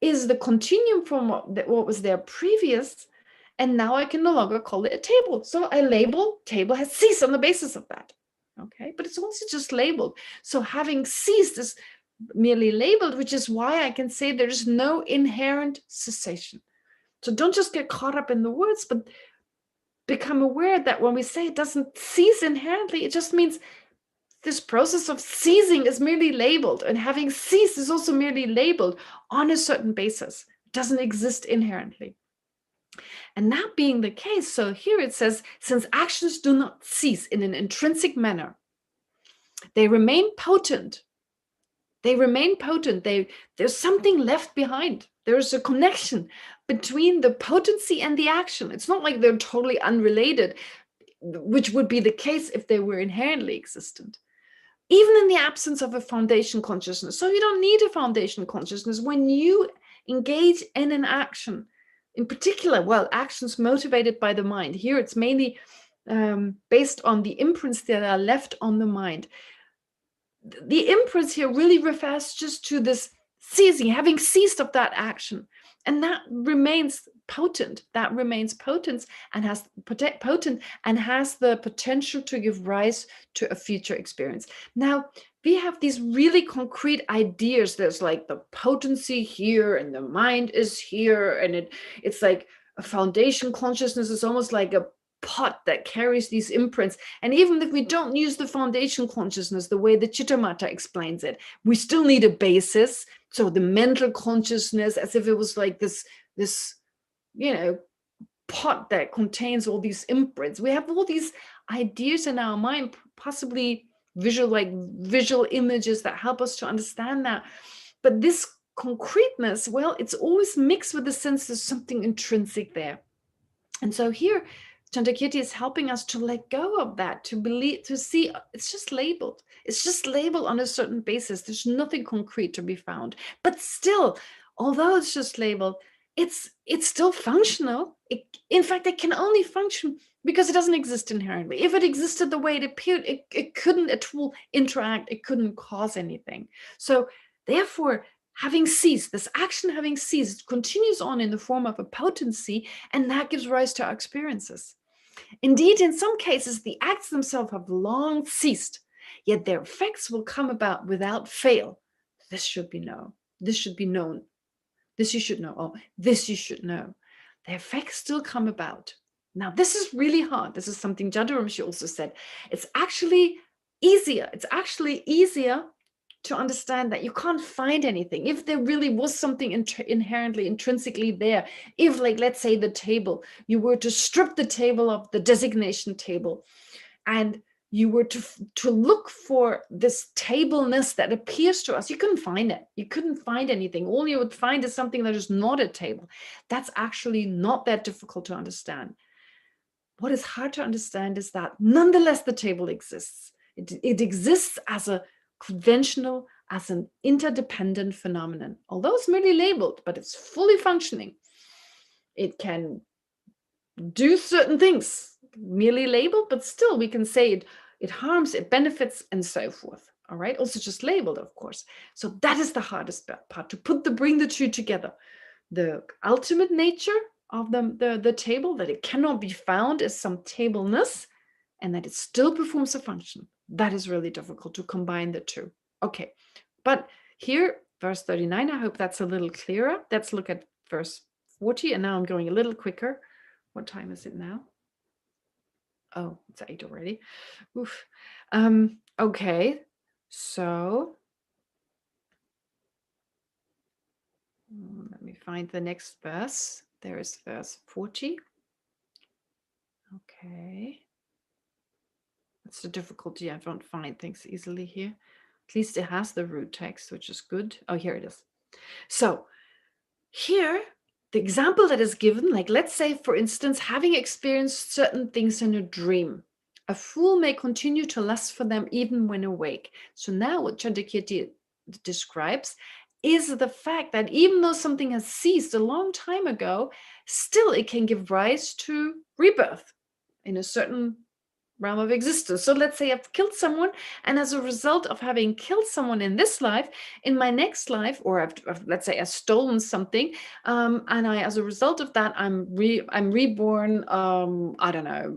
is the continuum from what was there previous, and now I can no longer call it a table. So a label table has ceased on the basis of that. Okay, but it's also just labeled. So having ceased is merely labeled, which is why I can say there's no inherent cessation. So don't just get caught up in the words, but become aware that when we say it doesn't cease inherently, it just means this process of ceasing is merely labeled, and having ceased is also merely labeled on a certain basis. It doesn't exist inherently. And that being the case, so here it says, since actions do not cease in an intrinsic manner, they remain potent. They remain potent. There's something left behind. There's a connection between the potency and the action. It's not like they're totally unrelated, which would be the case if they were inherently existent. Even in the absence of a foundation consciousness. So you don't need a foundation consciousness when you engage in an action. In particular, well, actions motivated by the mind. Here it's mainly based on the imprints that are left on the mind. The imprints here really refers just to this ceasing, having ceased of that action. And that remains potent. That remains potent and has the potential to give rise to a future experience. Now, we have these really concrete ideas. There's like the potency here, and the mind is here, and it's like a foundation consciousness is almost like a pot that carries these imprints. And even if we don't use the foundation consciousness the way the Chittamata explains it, we still need a basis. So the mental consciousness, as if it was like this pot that contains all these imprints. We have all these ideas in our mind, possibly visual images that help us to understand that. But this concreteness, well, it's always mixed with the sense there's something intrinsic there. And so here, Chandrakirti is helping us to let go of that, to see it's just labeled. It's just labeled on a certain basis. There's nothing concrete to be found. But still, although it's just labeled, it's still functional. In fact, it can only function because it doesn't exist inherently. If it existed the way it appeared, it couldn't at all interact. It couldn't cause anything. So therefore, having ceased, this action having ceased, continues on in the form of a potency, and that gives rise to our experiences. Indeed, in some cases, the acts themselves have long ceased, yet their effects will come about without fail. This should be known. This should be known. This you should know. Oh, this you should know. The effects still come about. Now, this is really hard. This is something Jadaramshi also said. It's actually easier. It's actually easier to understand that you can't find anything. If there really was something inherently, intrinsically there, if, like, let's say the table, you were to strip the table of the designation table, and you were to look for this tableness that appears to us, you couldn't find it. You couldn't find anything. All you would find is something that is not a table. That's actually not that difficult to understand. What is hard to understand is that nonetheless the table exists. It exists as a conventional, as an interdependent phenomenon, although it's merely labeled, but it's fully functioning. It can do certain things, merely labeled, but still we can say it harms, it benefits, and so forth. All right, also just labeled, of course. So that is the hardest part, to bring the two together, the ultimate nature of the table, that it cannot be found as some tableness, and that it still performs a function. That is really difficult to combine the two. Okay, but here, verse 39, I hope that's a little clearer. Let's look at verse 40, and now I'm going a little quicker. What time is it now? Oh, it's 8 already. Oof. Okay, so let me find the next verse. There is verse 40. Okay. That's the difficulty. I don't find things easily here. At least it has the root text, which is good. Oh, here it is. So here, the example that is given, like let's say, for instance, having experienced certain things in a dream, a fool may continue to lust for them even when awake. So now what Chandrakirti describes is the fact that even though something has ceased a long time ago, still it can give rise to rebirth in a certain realm of existence. So let's say I've killed someone, and as a result of having killed someone in this life, in my next life, or let's say I've stolen something, and as a result of that, I'm reborn. I don't know,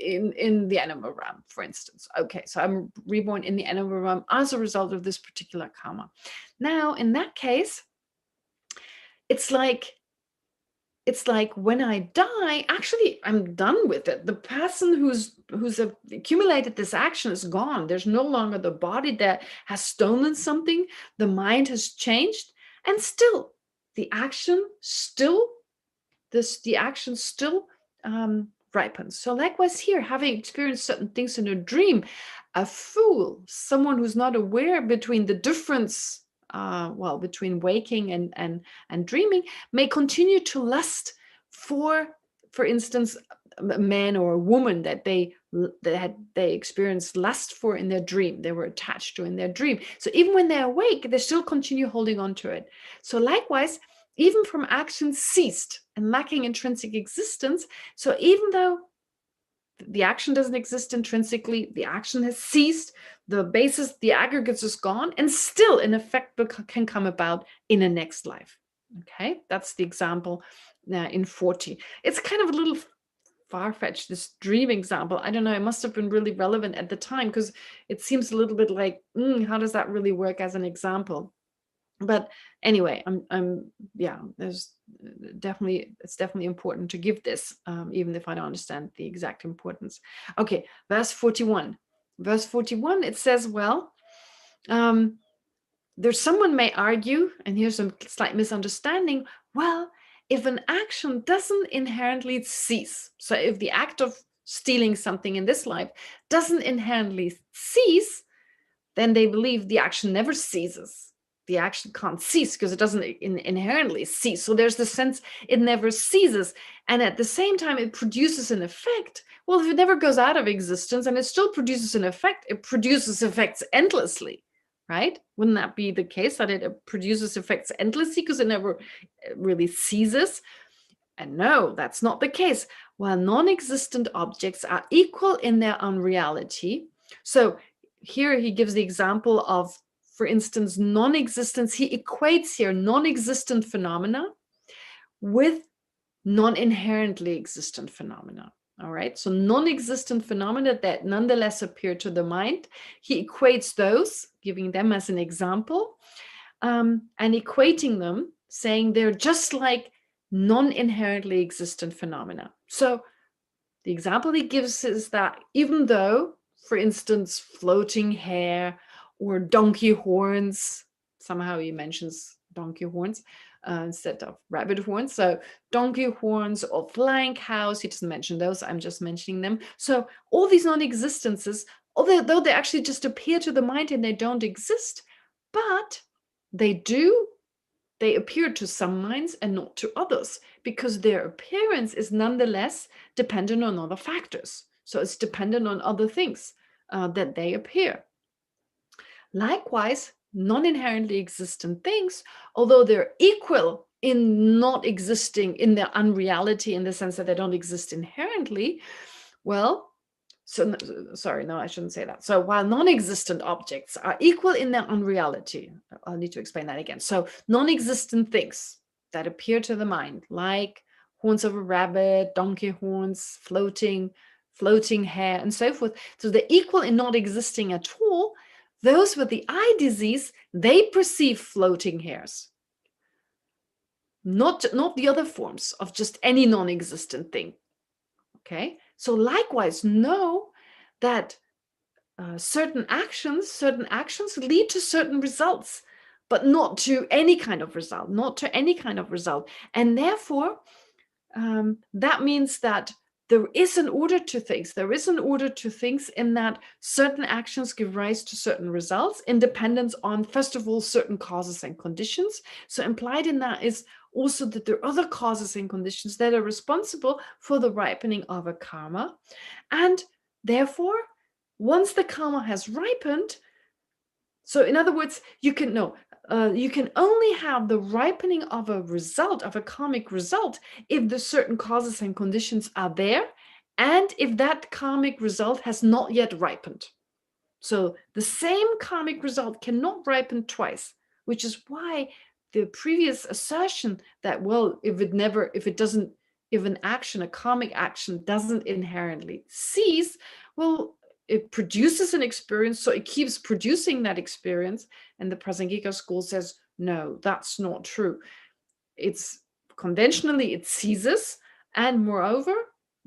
in the animal realm, for instance. Okay, so I'm reborn in the animal realm as a result of this particular karma. Now, in that case, it's like when I die, actually, I'm done with it. The person who's accumulated this action is gone. There's no longer the body that has stolen something. The mind has changed, and still, the action still ripens. So likewise here, having experienced certain things in a dream, a fool, someone who's not aware between the difference, between waking and dreaming, may continue to lust for instance, a man or a woman that they experienced lust for in their dream, they were attached to in their dream. So even when they're awake, they still continue holding on to it. So likewise, even from action ceased and lacking intrinsic existence, so even though the action doesn't exist intrinsically, the action has ceased, the basis, the aggregates is gone, and still an effect can come about in a next life. Okay, that's the example in 40. It's kind of a little far-fetched, this dream example. I don't know, it must have been really relevant at the time, because it seems a little bit like, how does that really work as an example? But anyway, it's definitely important to give this, even if I don't understand the exact importance. Okay, verse 41. Verse 41, it says, well, there's someone may argue, and here's a slight misunderstanding, well, if an action doesn't inherently cease, so if the act of stealing something in this life doesn't inherently cease, then they believe the action never ceases. The action can't cease because it doesn't inherently cease. So there's the sense it never ceases. And at the same time, it produces an effect. Well, if it never goes out of existence and it still produces an effect, it produces effects endlessly, right? Wouldn't that be the case, that it produces effects endlessly because it never really ceases? And no, that's not the case. While non-existent objects are equal in their unreality, so here he gives the example of, for instance, non-existence. He equates here non-existent phenomena with non-inherently existent phenomena. All right, so non-existent phenomena that nonetheless appear to the mind, he equates those, giving them as an example, and equating them, saying they're just like non-inherently existent phenomena. So the example he gives is that even though, for instance, floating hair or donkey horns, somehow he mentions donkey horns instead of rabbit horns. So donkey horns or flying cows, he doesn't mention those, I'm just mentioning them. So all these non-existences, although they actually just appear to the mind and they don't exist, but they appear to some minds and not to others, because their appearance is nonetheless dependent on other factors. So it's dependent on other things that they appear. Likewise, non-inherently existent things, although they're equal in not existing in their unreality, in the sense that they don't exist inherently, well, sorry, no, I shouldn't say that. So while non-existent objects are equal in their unreality, I'll need to explain that again. So non-existent things that appear to the mind, like horns of a rabbit, donkey horns, floating hair, and so forth. So they're equal in not existing at all. Those with the eye disease, they perceive floating hairs, not the other forms of just any non-existent thing. Okay, so likewise, know that certain actions lead to certain results, but not to any kind of result, and therefore that means that there is an order to things. In that certain actions give rise to certain results in dependence on, first of all, certain causes and conditions. So implied in that is also that there are other causes and conditions that are responsible for the ripening of a karma. And therefore, once the karma has ripened, so in other words, you can only have the ripening of a result, of a karmic result, if the certain causes and conditions are there, and if that karmic result has not yet ripened. So the same karmic result cannot ripen twice, which is why the previous assertion that, well, if a karmic action doesn't inherently cease, well, it produces an experience, so it keeps producing that experience. And the Prasangika school says, no, that's not true. It's conventionally, it ceases, and moreover,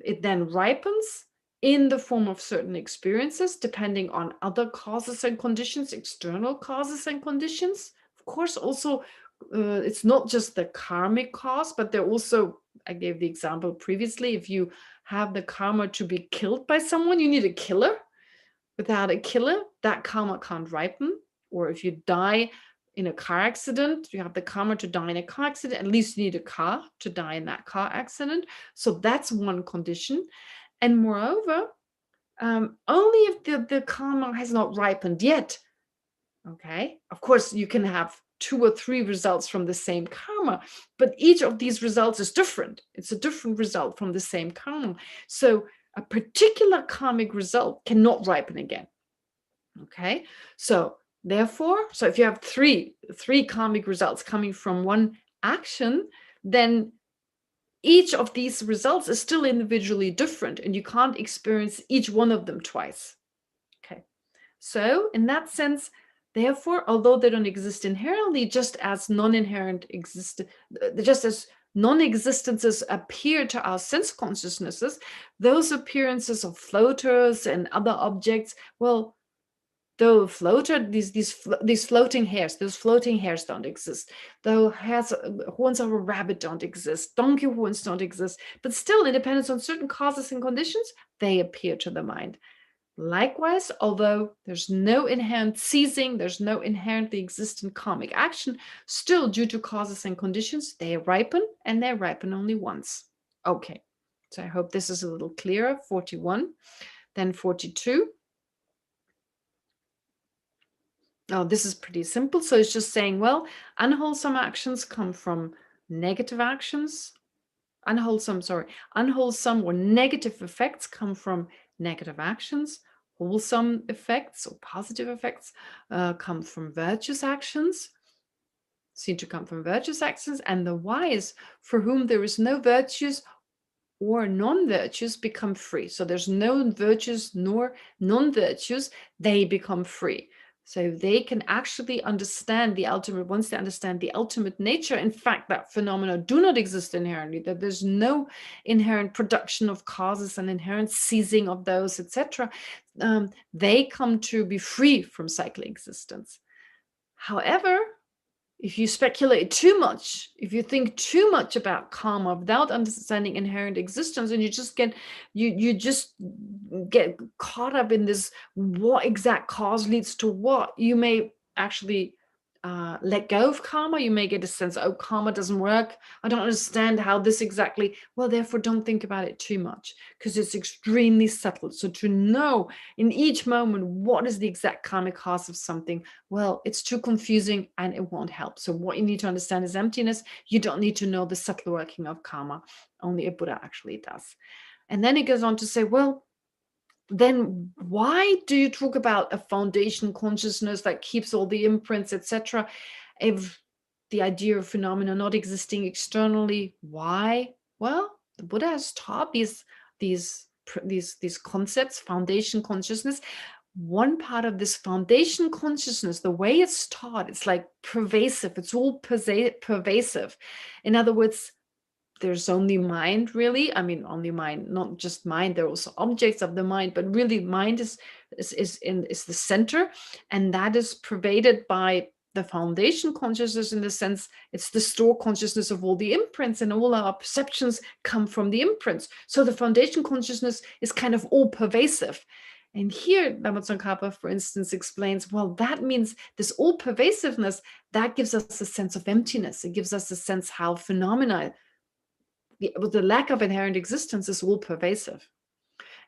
it then ripens in the form of certain experiences, depending on other causes and conditions, external causes and conditions. Of course, also, it's not just the karmic cause, but they're also, I gave the example previously, if you have the karma to be killed by someone, you need a killer. Without a killer, that karma can't ripen. Or if you die in a car accident, you have the karma to die in a car accident, at least you need a car to die in that car accident. So that's one condition. And moreover, only if the karma has not ripened yet. Okay, of course, you can have 2 or 3 results from the same karma, but each of these results is different. It's a different result from the same karma. So a particular karmic result cannot ripen again. Okay, so therefore, if you have three karmic results coming from one action, then each of these results is still individually different, and you can't experience each one of them twice. Okay, so in that sense, therefore, although they don't exist inherently, just as non-existences appear to our sense consciousnesses, those appearances of floaters and other objects, well, though these floating hairs, those floating hairs don't exist. Though horns of a rabbit don't exist, donkey horns don't exist, but still, it depends on certain causes and conditions, they appear to the mind. Likewise, although there's no inherent ceasing, there's no inherently existent karmic action, still, due to causes and conditions, they ripen, and they ripen only once. Okay, so I hope this is a little clearer. 41, then 42. Oh, this is pretty simple. So it's just saying, well, unwholesome actions come from negative actions. Unwholesome or negative effects come from negative actions. Wholesome effects or positive effects come from virtuous actions, seem to come from virtuous actions. And the wise, for whom there is no virtues or non-virtues, become free. So there's no virtues nor non-virtues, they become free. So they can actually understand the ultimate, once they understand the ultimate nature, in fact, that phenomena do not exist inherently, that there's no inherent production of causes and inherent ceasing of those, etc. They come to be free from cyclic existence. However, if you speculate too much, if you think too much about karma without understanding inherent existence, and you just get caught up in this, what exact cause leads to what, you may actually let go of karma. You may get a sense, oh, karma doesn't work. I don't understand how this exactly. Well, therefore, don't think about it too much, because it's extremely subtle. So to know in each moment what is the exact karmic cause of something, well, it's too confusing and it won't help. So what you need to understand is emptiness. You don't need to know the subtle working of karma. Only a Buddha actually does. And then it goes on to say, well, then why do you talk about a foundation consciousness that keeps all the imprints, etc.? If the idea of phenomena not existing externally. Why? Well, the Buddha has taught these concepts, foundation consciousness. One part of this foundation consciousness, the way it's taught, it's like pervasive. It's all pervasive. In other words, there's only mind, really. I mean, only mind, not just mind. There are also objects of the mind, but really, mind is the center, and that is pervaded by the foundation consciousness, in the sense it's the store consciousness of all the imprints, and all our perceptions come from the imprints. So the foundation consciousness is kind of all pervasive. And here, Lama Tsongkhapa, for instance, explains, well, that means this all pervasiveness, that gives us a sense of emptiness. It gives us a sense how phenomena, the lack of inherent existence, is all pervasive.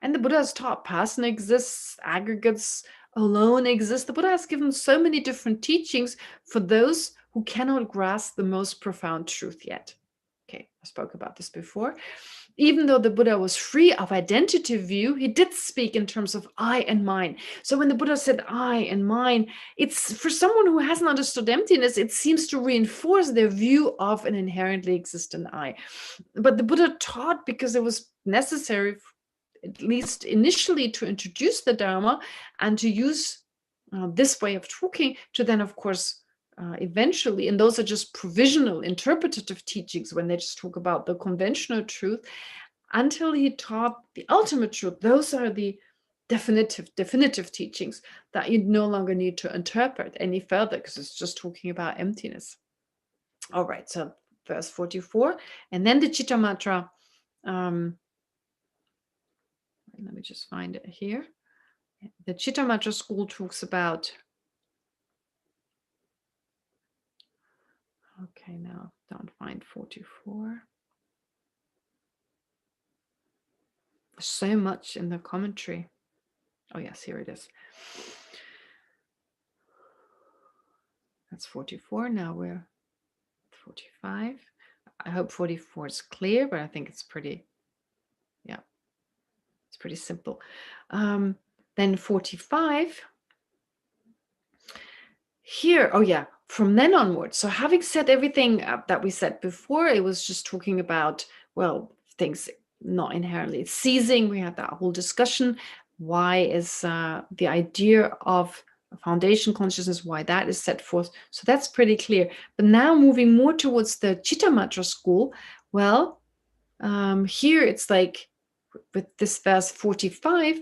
And the Buddha has taught person exists, aggregates alone exist. The Buddha has given so many different teachings for those who cannot grasp the most profound truth yet. Okay, I spoke about this before. Even though the Buddha was free of identity view, he did speak in terms of I and mine. So when the Buddha said I and mine, it's for someone who hasn't understood emptiness, it seems to reinforce their view of an inherently existent I. But the Buddha taught because it was necessary, at least initially, to introduce the Dharma and to use this way of talking to then, of course, eventually, and those are just provisional interpretative teachings when they just talk about the conventional truth, until he taught the ultimate truth. Those are the definitive teachings that you no longer need to interpret any further, because it's just talking about emptiness. All right, so verse 44, and then the Chittamatra. Let me just find it here. The Chittamatra school talks about, okay, now don't find 44. There's so much in the commentary. Oh yes, here it is. That's 44. Now we're at 45. I hope 44 is clear, but I think it's pretty, yeah, it's pretty simple. Then 45. Here, oh yeah, from then onwards. So having said everything that we said before, it was just talking about, well, things not inherently ceasing. We had that whole discussion. Why is the idea of foundation consciousness, why that is set forth? So that's pretty clear. But now moving more towards the Chittamatra school, well, here it's like with this verse 45,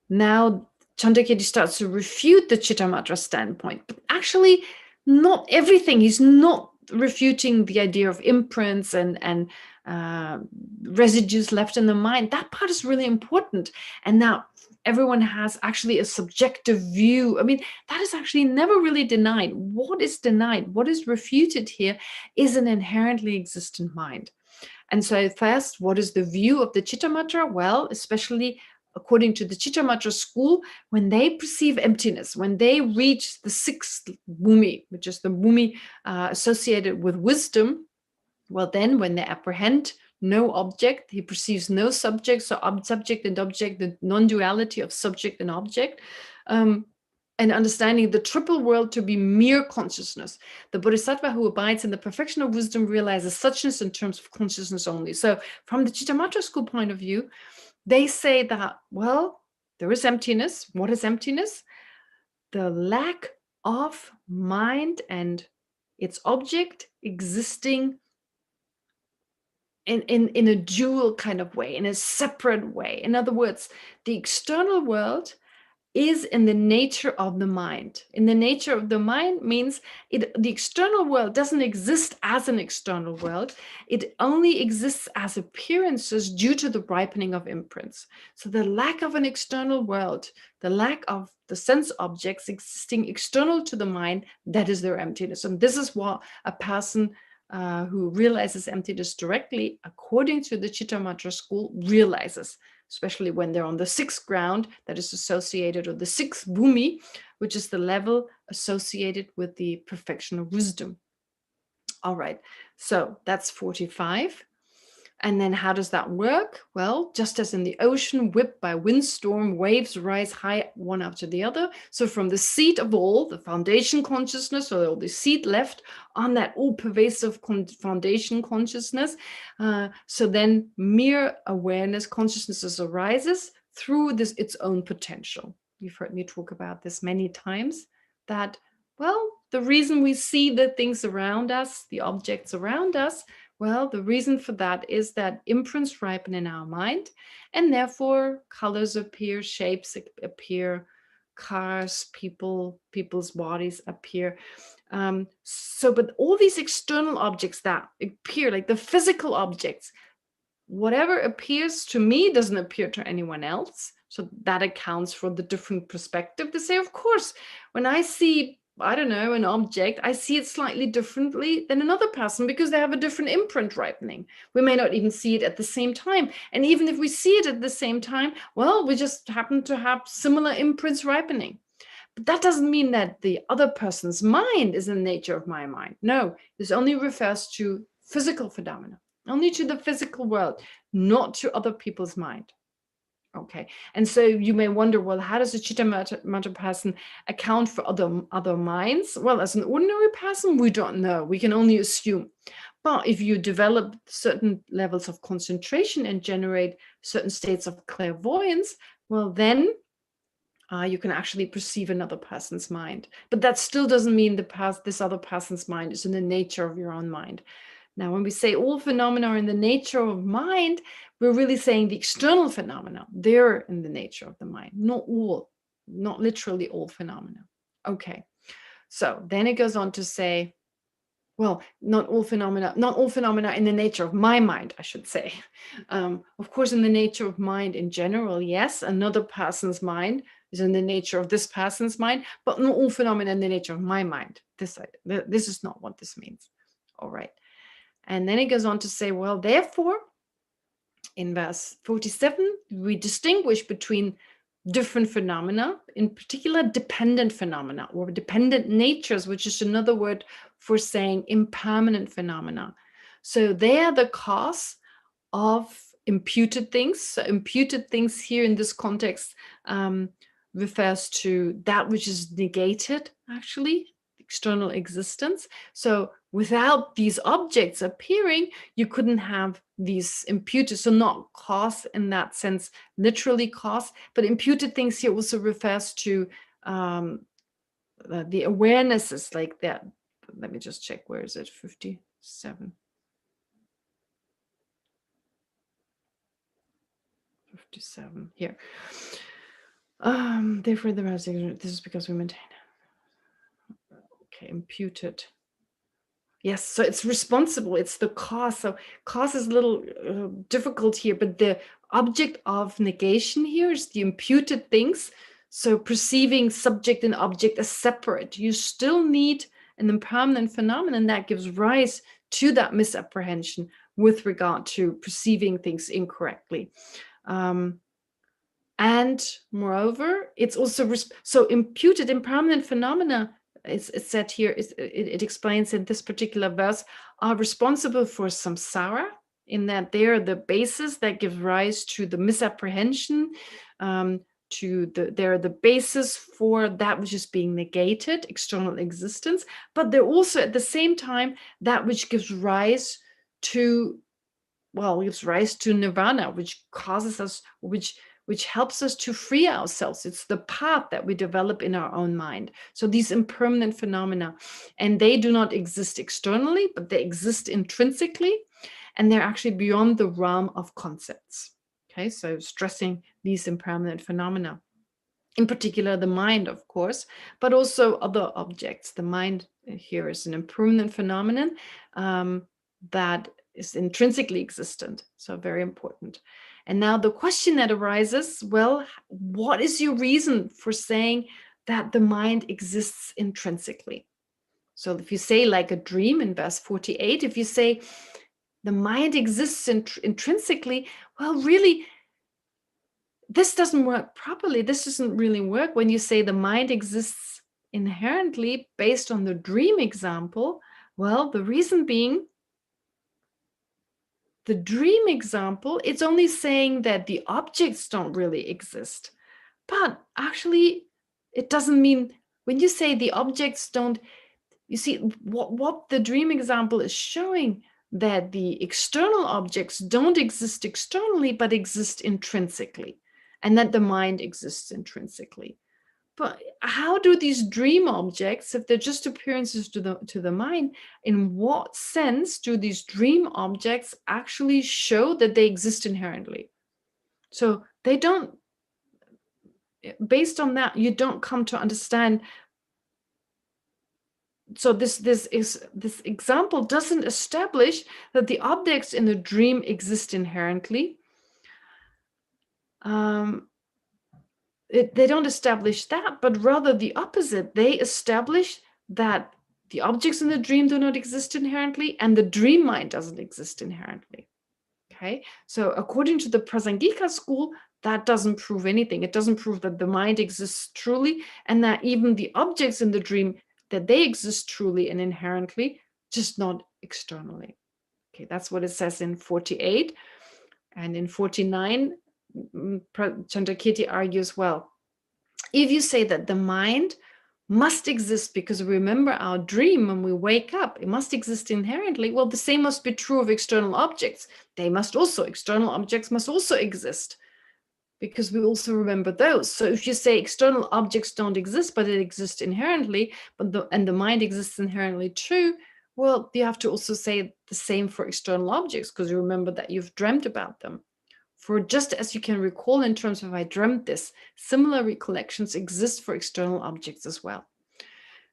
now Chandrakirti starts to refute the Chittamatra standpoint, but actually not everything. He's not refuting the idea of imprints and residues left in the mind. That part is really important. And now everyone has actually a subjective view. I mean, that is actually never really denied. What is denied, what is refuted here, is an inherently existent mind. And so first, what is the view of the Chittamatra? Well, especially according to the Chittamatra school, when they perceive emptiness, when they reach the sixth bhumi, which is the bhumi associated with wisdom, well, then when they apprehend no object, he perceives no subject, so subject and object, the non-duality of subject and object, and understanding the triple world to be mere consciousness. The Bodhisattva who abides in the perfection of wisdom realizes suchness in terms of consciousness only. So from the Chittamatra school point of view, they say that, well, there is emptiness. What is emptiness? The lack of mind and its object existing in a dual kind of way, in a separate way. In other words, the external world is in the nature of the mind. In the nature of the mind means the external world doesn't exist as an external world. It only exists as appearances due to the ripening of imprints. So the lack of an external world, the lack of the sense objects existing external to the mind, that is their emptiness. And this is what a person who realizes emptiness directly, according to the Chittamatra school, realizes, especially when they're on the sixth ground that is associated, or the sixth bhumi, which is the level associated with the perfection of wisdom. All right, so that's 45. And then how does that work? Well, just as in the ocean, whipped by windstorm, waves rise high one after the other. So from the seat of all, the foundation consciousness, or the seat left on that all-pervasive foundation consciousness, so then mere awareness, consciousness arises through this its own potential. You've heard me talk about this many times, that, well, the reason we see the things around us, the objects around us, well, the reason for that is that imprints ripen in our mind, and therefore colors appear, shapes appear, cars, people's bodies appear. But all these external objects that appear, like the physical objects, whatever appears to me doesn't appear to anyone else. So that accounts for the different perspective. They say, of course, when I see, I don't know, an object, I see it slightly differently than another person because they have a different imprint ripening. We may not even see it at the same time. And even if we see it at the same time, well, we just happen to have similar imprints ripening. But that doesn't mean that the other person's mind is in the nature of my mind. No, this only refers to physical phenomena, only to the physical world, not to other people's mind. Okay, and so you may wonder, well, how does a chitta matter person account for other minds? Well, as an ordinary person, we don't know. We can only assume. But if you develop certain levels of concentration and generate certain states of clairvoyance, well, then you can actually perceive another person's mind. But that still doesn't mean this other person's mind is in the nature of your own mind. Now, when we say all phenomena are in the nature of mind, we're really saying the external phenomena, they're in the nature of the mind, not all, not literally all phenomena. Okay, so then it goes on to say, well, not all phenomena in the nature of my mind, I should say. Of course, in the nature of mind in general, yes, another person's mind is in the nature of this person's mind, but not all phenomena in the nature of my mind. This is not what this means. All right. And then it goes on to say, well, therefore, in verse 47, we distinguish between different phenomena, in particular dependent phenomena or dependent natures, which is another word for saying impermanent phenomena. So they are the cause of imputed things. So imputed things here in this context refers to that which is negated, actually, external existence. So without these objects appearing, you couldn't have these imputed, so not cause in that sense, literally cause, but imputed things here also refers to the awarenesses like that. Let me just check, where is it? 57. 57 here. Therefore, this is because we maintain. Okay, imputed. Yes, so it's responsible. It's the cause. So cause is a little difficult here, but the object of negation here is the imputed things. So perceiving subject and object as separate. You still need an impermanent phenomenon that gives rise to that misapprehension with regard to perceiving things incorrectly. And moreover, it's also so imputed impermanent phenomena. It's said here. It explains in this particular verse are responsible for samsara, in that they are the basis that give rise to the misapprehension. They're the basis for that which is being negated, external existence. But they're also at the same time that which gives rise to, nirvana, which causes us, which helps us to free ourselves. It's the path that we develop in our own mind. So these impermanent phenomena, and they do not exist externally, but they exist intrinsically, and they're actually beyond the realm of concepts. Okay, so stressing these impermanent phenomena. In particular, the mind, of course, but also other objects. The mind here is an impermanent phenomenon that is intrinsically existent, so very important. And now the question that arises, well, what is your reason for saying that the mind exists intrinsically? So if you say like a dream in verse 48, if you say the mind exists intrinsically, well, really, this doesn't work properly. This doesn't really work when you say the mind exists inherently based on the dream example. Well, the reason being the dream example, it's only saying that the objects don't really exist. But actually, it doesn't mean, when you say the objects don't, you see, what the dream example is showing, that the external objects don't exist externally, but exist intrinsically, and that the mind exists intrinsically. But how do these dream objects, if they're just appearances to the mind, in what sense do these dream objects actually show that they exist inherently? So they don't, based on that, you don't come to understand. So this example doesn't establish that the objects in the dream exist inherently. They don't establish that, but rather the opposite. They establish that the objects in the dream do not exist inherently, and the dream mind doesn't exist inherently. Okay, so according to the Prasangika school, that doesn't prove anything. It doesn't prove that the mind exists truly, and that even the objects in the dream, that they exist truly and inherently, just not externally. Okay, that's what it says in 48. And in 49, Chandrakirti argues, well, if you say that the mind must exist because remember our dream when we wake up, it must exist inherently, well, the same must be true of external objects. External objects must also exist because we also remember those. So if you say external objects don't exist, but it exists inherently, and the mind exists inherently too, well, you have to also say the same for external objects because you remember that you've dreamt about them. For just as you can recall in terms of I dreamt this, similar recollections exist for external objects as well.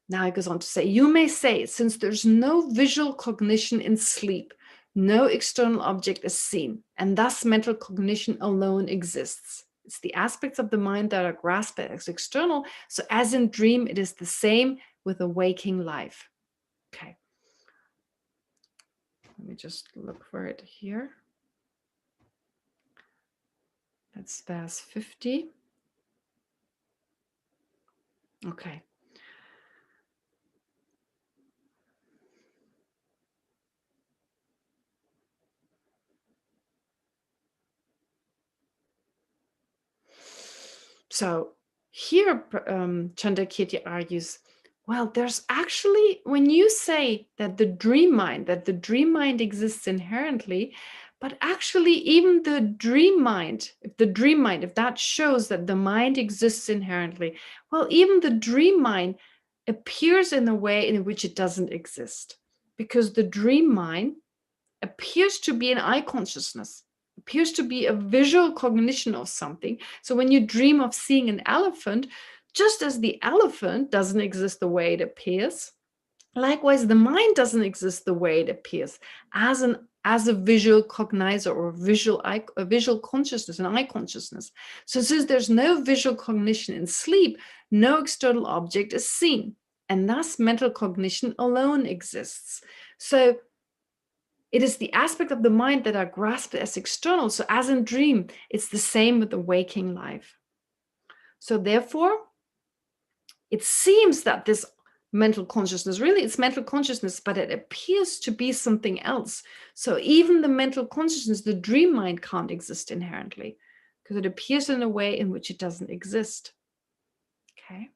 Now he goes on to say, you may say, since there's no visual cognition in sleep, no external object is seen, and thus mental cognition alone exists. It's the aspects of the mind that are grasped as external. So as in dream, it is the same with a waking life. Okay. Let me just look for it here. That's verse 50. Okay. So here Chandrakirti argues, well, there's actually, when you say that the dream mind exists inherently, but actually even the dream mind, if that shows that the mind exists inherently, well, even the dream mind appears in a way in which it doesn't exist, because the dream mind appears to be an eye consciousness, appears to be a visual cognition of something. So when you dream of seeing an elephant, just as the elephant doesn't exist the way it appears, likewise the mind doesn't exist the way it appears as a visual cognizer or a visual consciousness, an eye consciousness. So since there's no visual cognition in sleep, no external object is seen, and thus mental cognition alone exists. So it is the aspect of the mind that are grasped as external. So as in dream, it's the same with the waking life. So therefore, it seems that this mental consciousness, really it's mental consciousness, but it appears to be something else. So even the mental consciousness, the dream mind, can't exist inherently because it appears in a way in which it doesn't exist. Okay.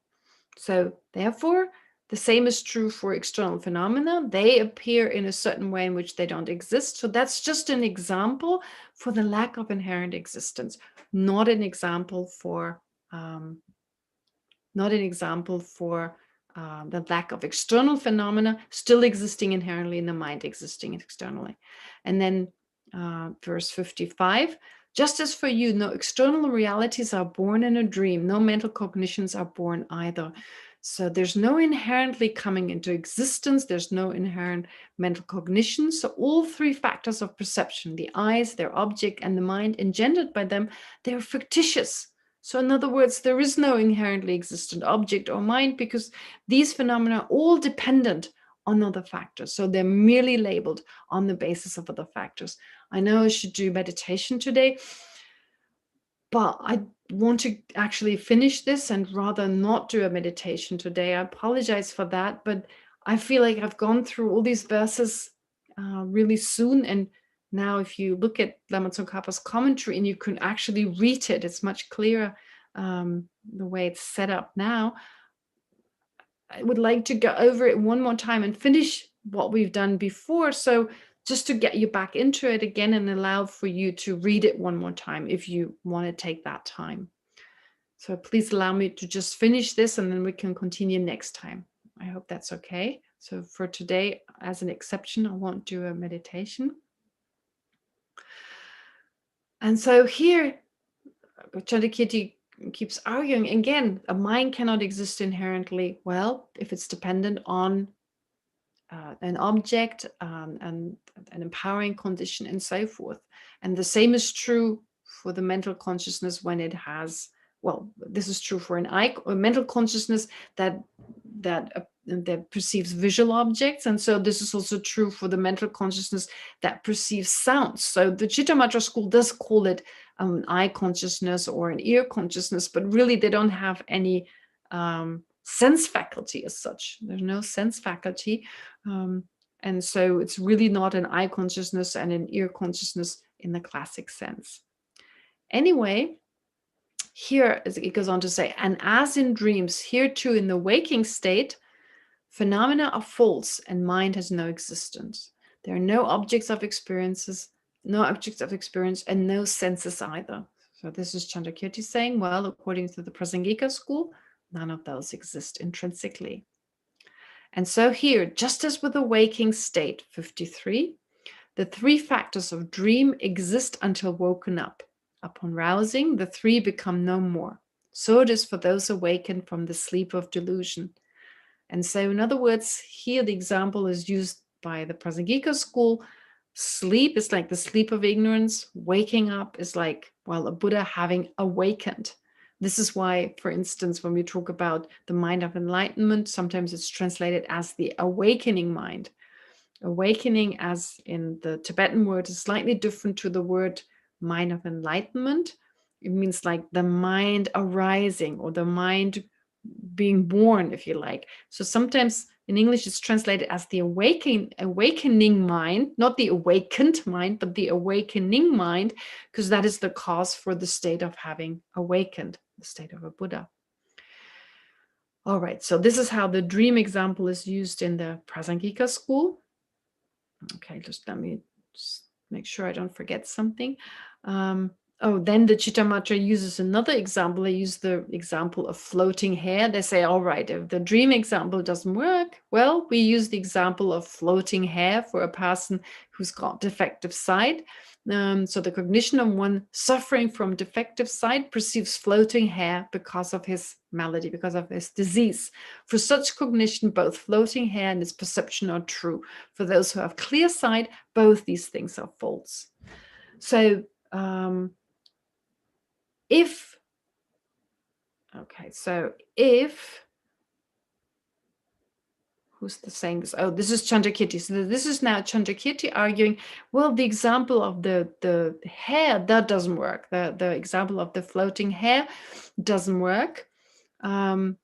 So therefore, the same is true for external phenomena. They appear in a certain way in which they don't exist. So that's just an example for the lack of inherent existence, not an example for the lack of external phenomena still existing inherently in the mind existing externally. And then verse 55, just as for you, no external realities are born in a dream, no mental cognitions are born either. So there's no inherently coming into existence. There's no inherent mental cognition. So all three factors of perception, the eyes, their object, and the mind engendered by them, they're fictitious. So in other words, there is no inherently existent object or mind because these phenomena are all dependent on other factors. So they're merely labeled on the basis of other factors. I know I should do meditation today, but I want to actually finish this and rather not do a meditation today. I apologize for that, but I feel like I've gone through all these verses really soon, and Now, if you look at Lama Tsongkhapa's commentary and you can actually read it, it's much clearer the way it's set up now. I would like to go over it one more time and finish what we've done before. So just to get you back into it again and allow for you to read it one more time if you want to take that time. So please allow me to just finish this and then we can continue next time. I hope that's okay. So for today, as an exception, I won't do a meditation. And so here, Chandrakirti keeps arguing again, a mind cannot exist inherently. Well, if it's dependent on an object, and an empowering condition, and so forth. And the same is true for the mental consciousness when it has, well, this is true for a mental consciousness that perceives visual objects. And so this is also true for the mental consciousness that perceives sounds. So the Chittamatra school does call it eye consciousness or an ear consciousness, but really they don't have any sense faculty as such. There's no sense faculty. And so it's really not an eye consciousness and an ear consciousness in the classic sense. Anyway, here it goes on to say, and as in dreams, here too in the waking state, phenomena are false and mind has no existence. There are no objects of experience and no senses either. So this is Chandrakirti saying, well, according to the Prasangika school, none of those exist intrinsically. And so here, just as with the waking state, 53, the three factors of dream exist until woken up. Upon rousing, the three become no more. So it is for those awakened from the sleep of delusion. And so, in other words, here the example is used by the Prasangika school. Sleep is like the sleep of ignorance. Waking up is like, well, a Buddha having awakened. This is why, for instance, when we talk about the mind of enlightenment, sometimes it's translated as the awakening mind. Awakening, as in the Tibetan word, is slightly different to the word mind of enlightenment. It means like the mind arising or the mind being born, if you like. So sometimes in English it's translated as the awakening mind, not the awakened mind, but the awakening mind, because that is the cause for the state of having awakened, the state of a Buddha. All right, so this is how the dream example is used in the Prasangika school. Okay, just let me just make sure I don't forget something. Then the Chittamatra uses another example. They use the example of floating hair. They say, all right, if the dream example doesn't work, well, we use the example of floating hair for a person who's got defective sight. So the cognition of one suffering from defective sight perceives floating hair because of his malady, because of his disease. For such cognition, both floating hair and its perception are true. For those who have clear sight, both these things are false. So if who's the saying this? Oh, this is Chandrakirti. So this is now Chandrakirti arguing, well, the example of the hair, that doesn't work. The example of the floating hair doesn't work. So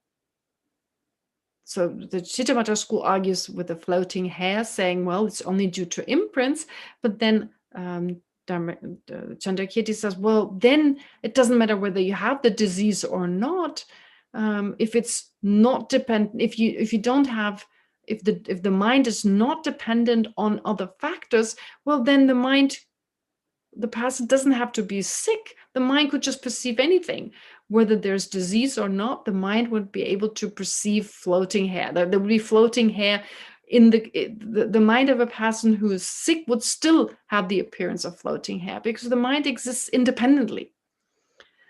the Chittamatra school argues with the floating hair, saying, well, it's only due to imprints. But then Chandrakirti says, well, then it doesn't matter whether you have the disease or not. If it's not dependent, if you don't have, if the mind is not dependent on other factors, well, then the person doesn't have to be sick. The mind could just perceive anything. Whether there's disease or not, the mind would be able to perceive floating hair. There would be floating hair in the mind of a person who is sick would still have the appearance of floating hair because the mind exists independently.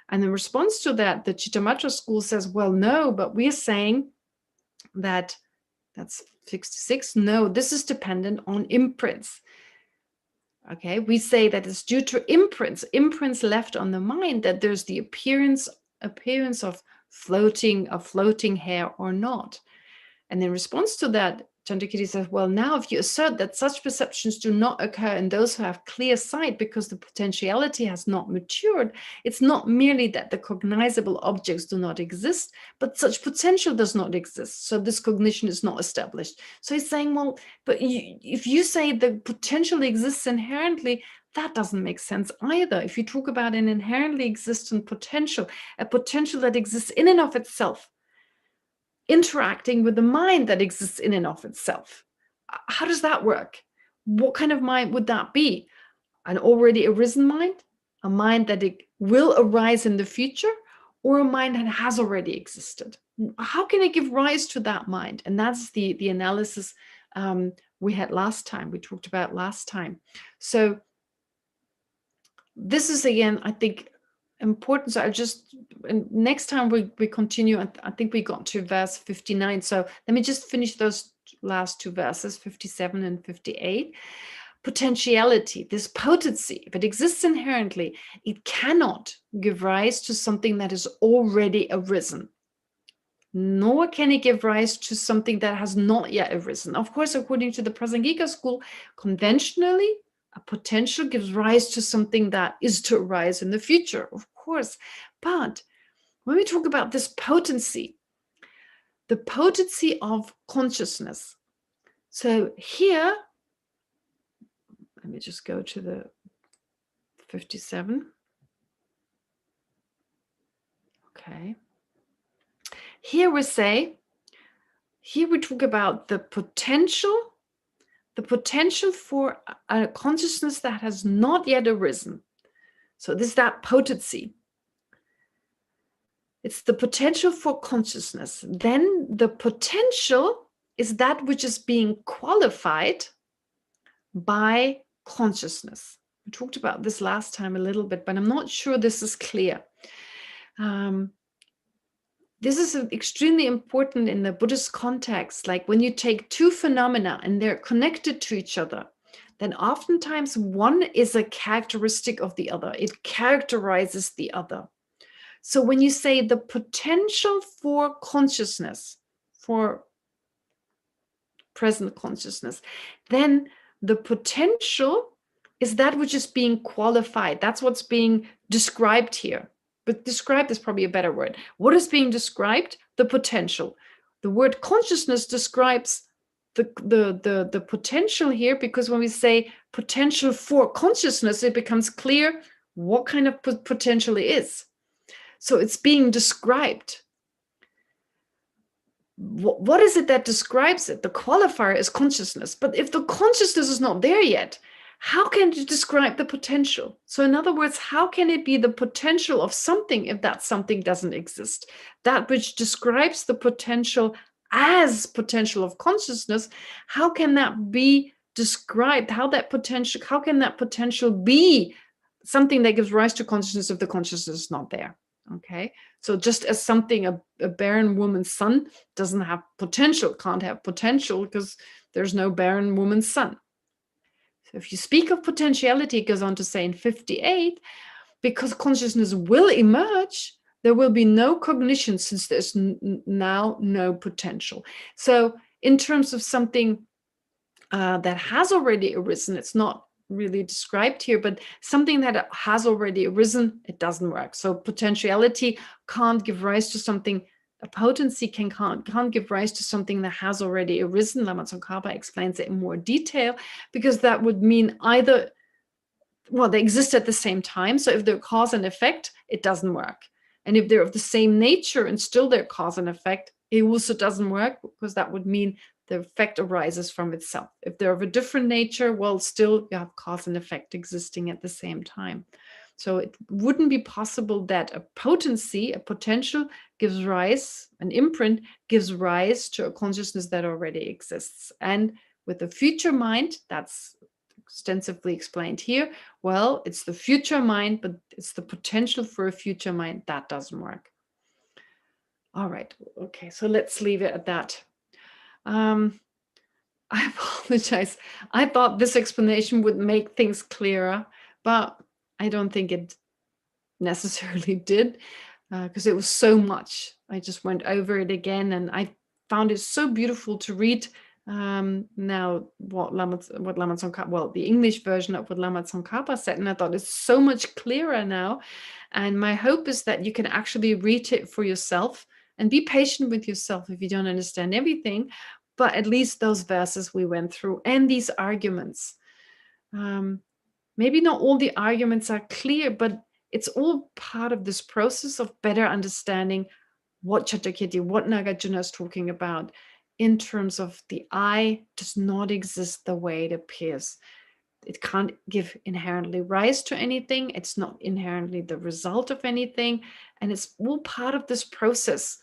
And in response to that, the Chittamatra school says, well, no, but we're saying that's 66. No, this is dependent on imprints. Okay, we say that it's due to imprints left on the mind, that there's the appearance of floating hair or not. And in response to that, Chandrakirti says, well, now if you assert that such perceptions do not occur in those who have clear sight because the potentiality has not matured, it's not merely that the cognizable objects do not exist, but such potential does not exist. So this cognition is not established. So he's saying, well, but if you say the potential exists inherently, that doesn't make sense either. If you talk about an inherently existent potential, a potential that exists in and of itself, interacting with the mind that exists in and of itself. How does that work? What kind of mind would that be? An already arisen mind? A mind that it will arise in the future? Or a mind that has already existed? How can it give rise to that mind? And that's the analysis we had last time, we talked about last time. So this is, again, I think, important. So I just, next time we continue, I think we got to verse 59. So let me just finish those last two verses, 57 and 58. Potentiality, this potency, if it exists inherently, it cannot give rise to something that is already arisen, nor can it give rise to something that has not yet arisen. Of course, according to the Prasangika school, conventionally, a potential gives rise to something that is to arise in the future, of course. But when we talk about this potency, the potency of consciousness. So here, let me just go to the 57. Okay. Here we talk about the potential for a consciousness that has not yet arisen. So this is that potency. It's the potential for consciousness. Then the potential is that which is being qualified by consciousness. We talked about this last time a little bit, but I'm not sure this is clear. This is extremely important in the Buddhist context. Like when you take two phenomena and they're connected to each other, then oftentimes one is a characteristic of the other. It characterizes the other. So when you say the potential for consciousness, for present consciousness, then the potential is that which is being qualified. That's what's being described here. But described is probably a better word. What is being described? The potential. The word consciousness describes the potential here, because when we say potential for consciousness, it becomes clear what kind of potential it is. So it's being described. What is it that describes it? The qualifier is consciousness. But if the consciousness is not there yet, how can you describe the potential? So in other words, how can it be the potential of something if that something doesn't exist? That which describes the potential as potential of consciousness, how can that be described? How can that potential be something that gives rise to consciousness if the consciousness is not there? Okay, so just as something, a barren woman's son doesn't have potential, can't have potential because there's no barren woman's son. So if you speak of potentiality, it goes on to say in 58, because consciousness will emerge, there will be no cognition since there's now no potential. So in terms of something that has already arisen, it's not really described here, but something that has already arisen, it doesn't work. So potentiality can't give rise to something. A potency can't give rise to something that has already arisen. Lama Tsongkhapa explains it in more detail, because that would mean either, well, they exist at the same time. So if they're cause and effect, it doesn't work. And if they're of the same nature and still they're cause and effect, it also doesn't work, because that would mean the effect arises from itself. If they're of a different nature, well, still you have cause and effect existing at the same time. So it wouldn't be possible that a potency, a potential, gives rise, an imprint gives rise to a consciousness that already exists. And with a future mind, that's extensively explained here, well, it's the future mind, but it's the potential for a future mind that doesn't work. All right, okay, so let's leave it at that. I apologize. I thought this explanation would make things clearer, but I don't think it necessarily did, because it was so much. I just went over it again, and I found it so beautiful to read Now, what Lama Tsongkhapa, well, the English version of what Lama Tsongkhapa said, and I thought it's so much clearer now. And my hope is that you can actually read it for yourself and be patient with yourself if you don't understand everything, but at least those verses we went through and these arguments. Maybe not all the arguments are clear, but it's all part of this process of better understanding what Chattakirti, what Nagarjuna is talking about, in terms of the I does not exist the way it appears. It can't give inherently rise to anything. It's not inherently the result of anything. And it's all part of this process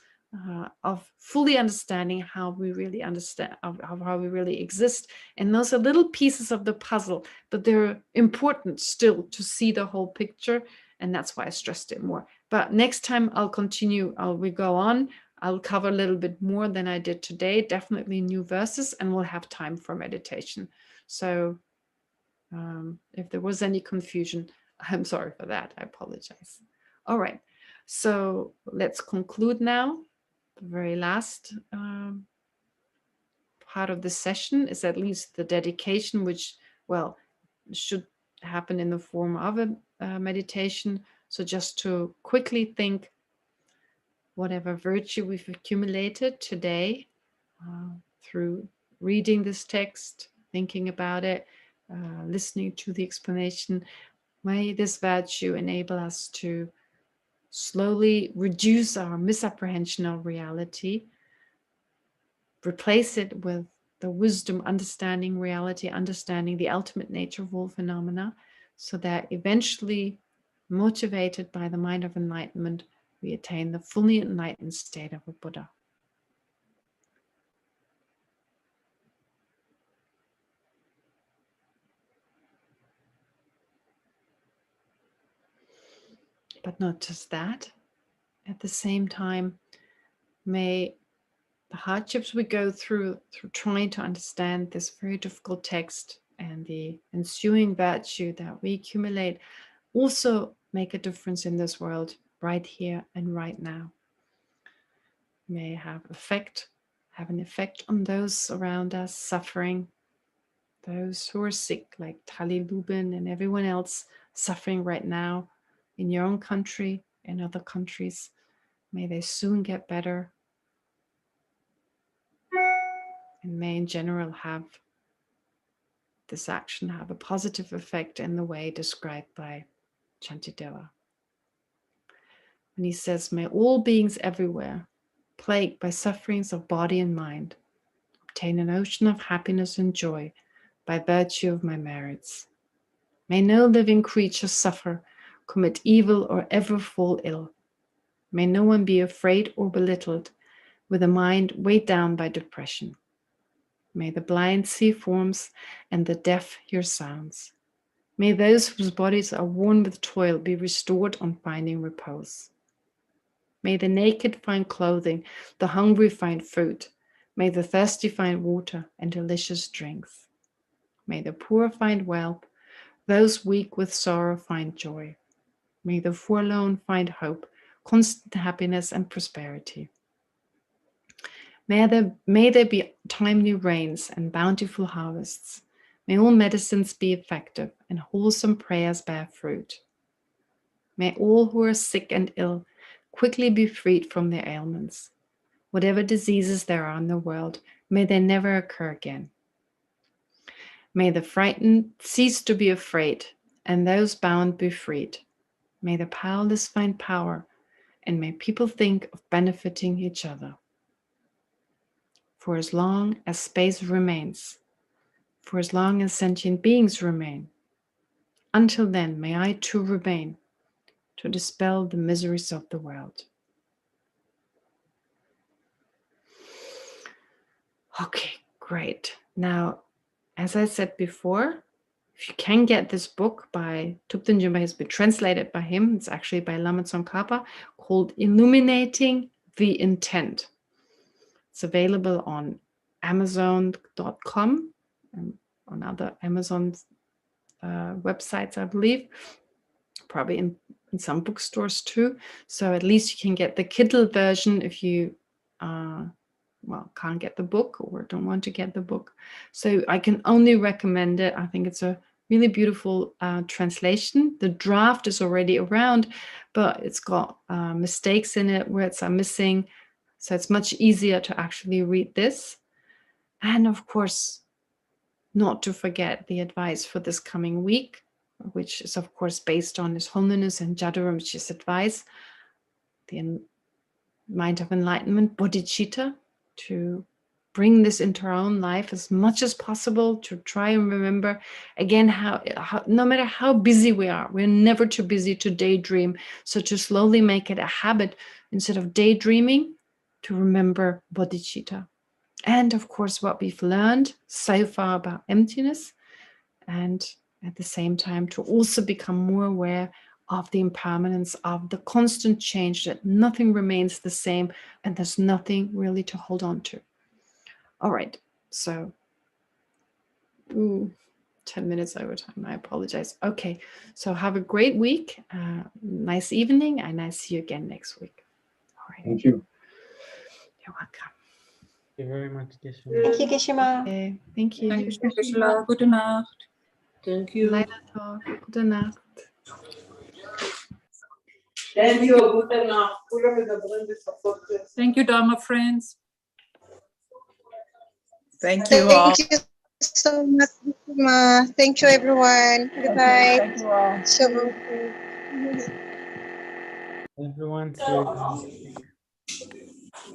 of fully understanding how we really understand, of how we really exist. And those are little pieces of the puzzle, but they're important still to see the whole picture. And that's why I stressed it more. But next time I'll continue, we go on. I'll cover a little bit more than I did today, definitely new verses, and we'll have time for meditation. So if there was any confusion, I'm sorry for that. I apologize. All right. So let's conclude now. The very last part of the session is at least the dedication, which, well, should happen in the form of a meditation. So just to quickly think whatever virtue we've accumulated today through reading this text, thinking about it, listening to the explanation, may this virtue enable us to slowly reduce our misapprehension of reality, replace it with the wisdom, understanding reality, understanding the ultimate nature of all phenomena, so that eventually, motivated by the mind of enlightenment, we attain the fully enlightened state of a Buddha. But not just that. At the same time, may the hardships we go through trying to understand this very difficult text and the ensuing virtue that we accumulate also make a difference in this world right here and right now. May have an effect on those around us suffering, those who are sick, like Tali Lubin and everyone else suffering right now in your own country and other countries. May they soon get better, and may in general have this action have a positive effect in the way described by Shantideva. And he says, may all beings everywhere, plagued by sufferings of body and mind, obtain an ocean of happiness and joy by virtue of my merits. May no living creature suffer, commit evil, or ever fall ill. May no one be afraid or belittled, with a mind weighed down by depression. May the blind see forms and the deaf hear sounds. May those whose bodies are worn with toil be restored on finding repose. May the naked find clothing, the hungry find food. May the thirsty find water and delicious drinks. May the poor find wealth, those weak with sorrow find joy. May the forlorn find hope, constant happiness and prosperity. May there be timely rains and bountiful harvests. May all medicines be effective and wholesome prayers bear fruit. May all who are sick and ill quickly be freed from their ailments. Whatever diseases there are in the world, may they never occur again. May the frightened cease to be afraid, and those bound be freed. May the powerless find power, and may people think of benefiting each other. For as long as space remains, for as long as sentient beings remain, until then may I too remain to dispel the miseries of the world. Okay, great. Now, as I said before, if you can get this book by Thupten Jinpa, has been translated by him. It's actually by Lama Tsongkhapa, called Illuminating the Intent. It's available on Amazon.com and on other Amazon websites, I believe, probably in some bookstores too. So at least you can get the Kindle version if you can't get the book or don't want to get the book. So I can only recommend it. I think it's a really beautiful translation. The draft is already around, but it's got mistakes in it, words are missing. So it's much easier to actually read this. And of course, not to forget the advice for this coming week, which is of course based on His Holiness and Jadaramji's advice, the mind of enlightenment, bodhicitta, to bring this into our own life as much as possible, to try and remember again how no matter how busy we are, we're never too busy to daydream. So to slowly make it a habit, instead of daydreaming, to remember bodhicitta. And of course, what we've learned so far about emptiness, and at the same time to also become more aware of the impermanence, of the constant change, that nothing remains the same and there's nothing really to hold on to. All right, so 10 minutes over time, I apologize. Okay, so have a great week, nice evening, and I see you again next week. All right. Thank you. You're welcome. Thank you very much, Geshe. Thank you, Geshe-ma. Okay, thank you. Dankeschön, Gisela. Gute Nacht. Thank you. Leider Talk. Gute Nacht. Thank you. Gute Nacht. Thank you, Dharma friends. Thank you all. Thank you so much, Ma. Thank you, everyone. Goodbye. Thank you all. So, Everyone, see you again.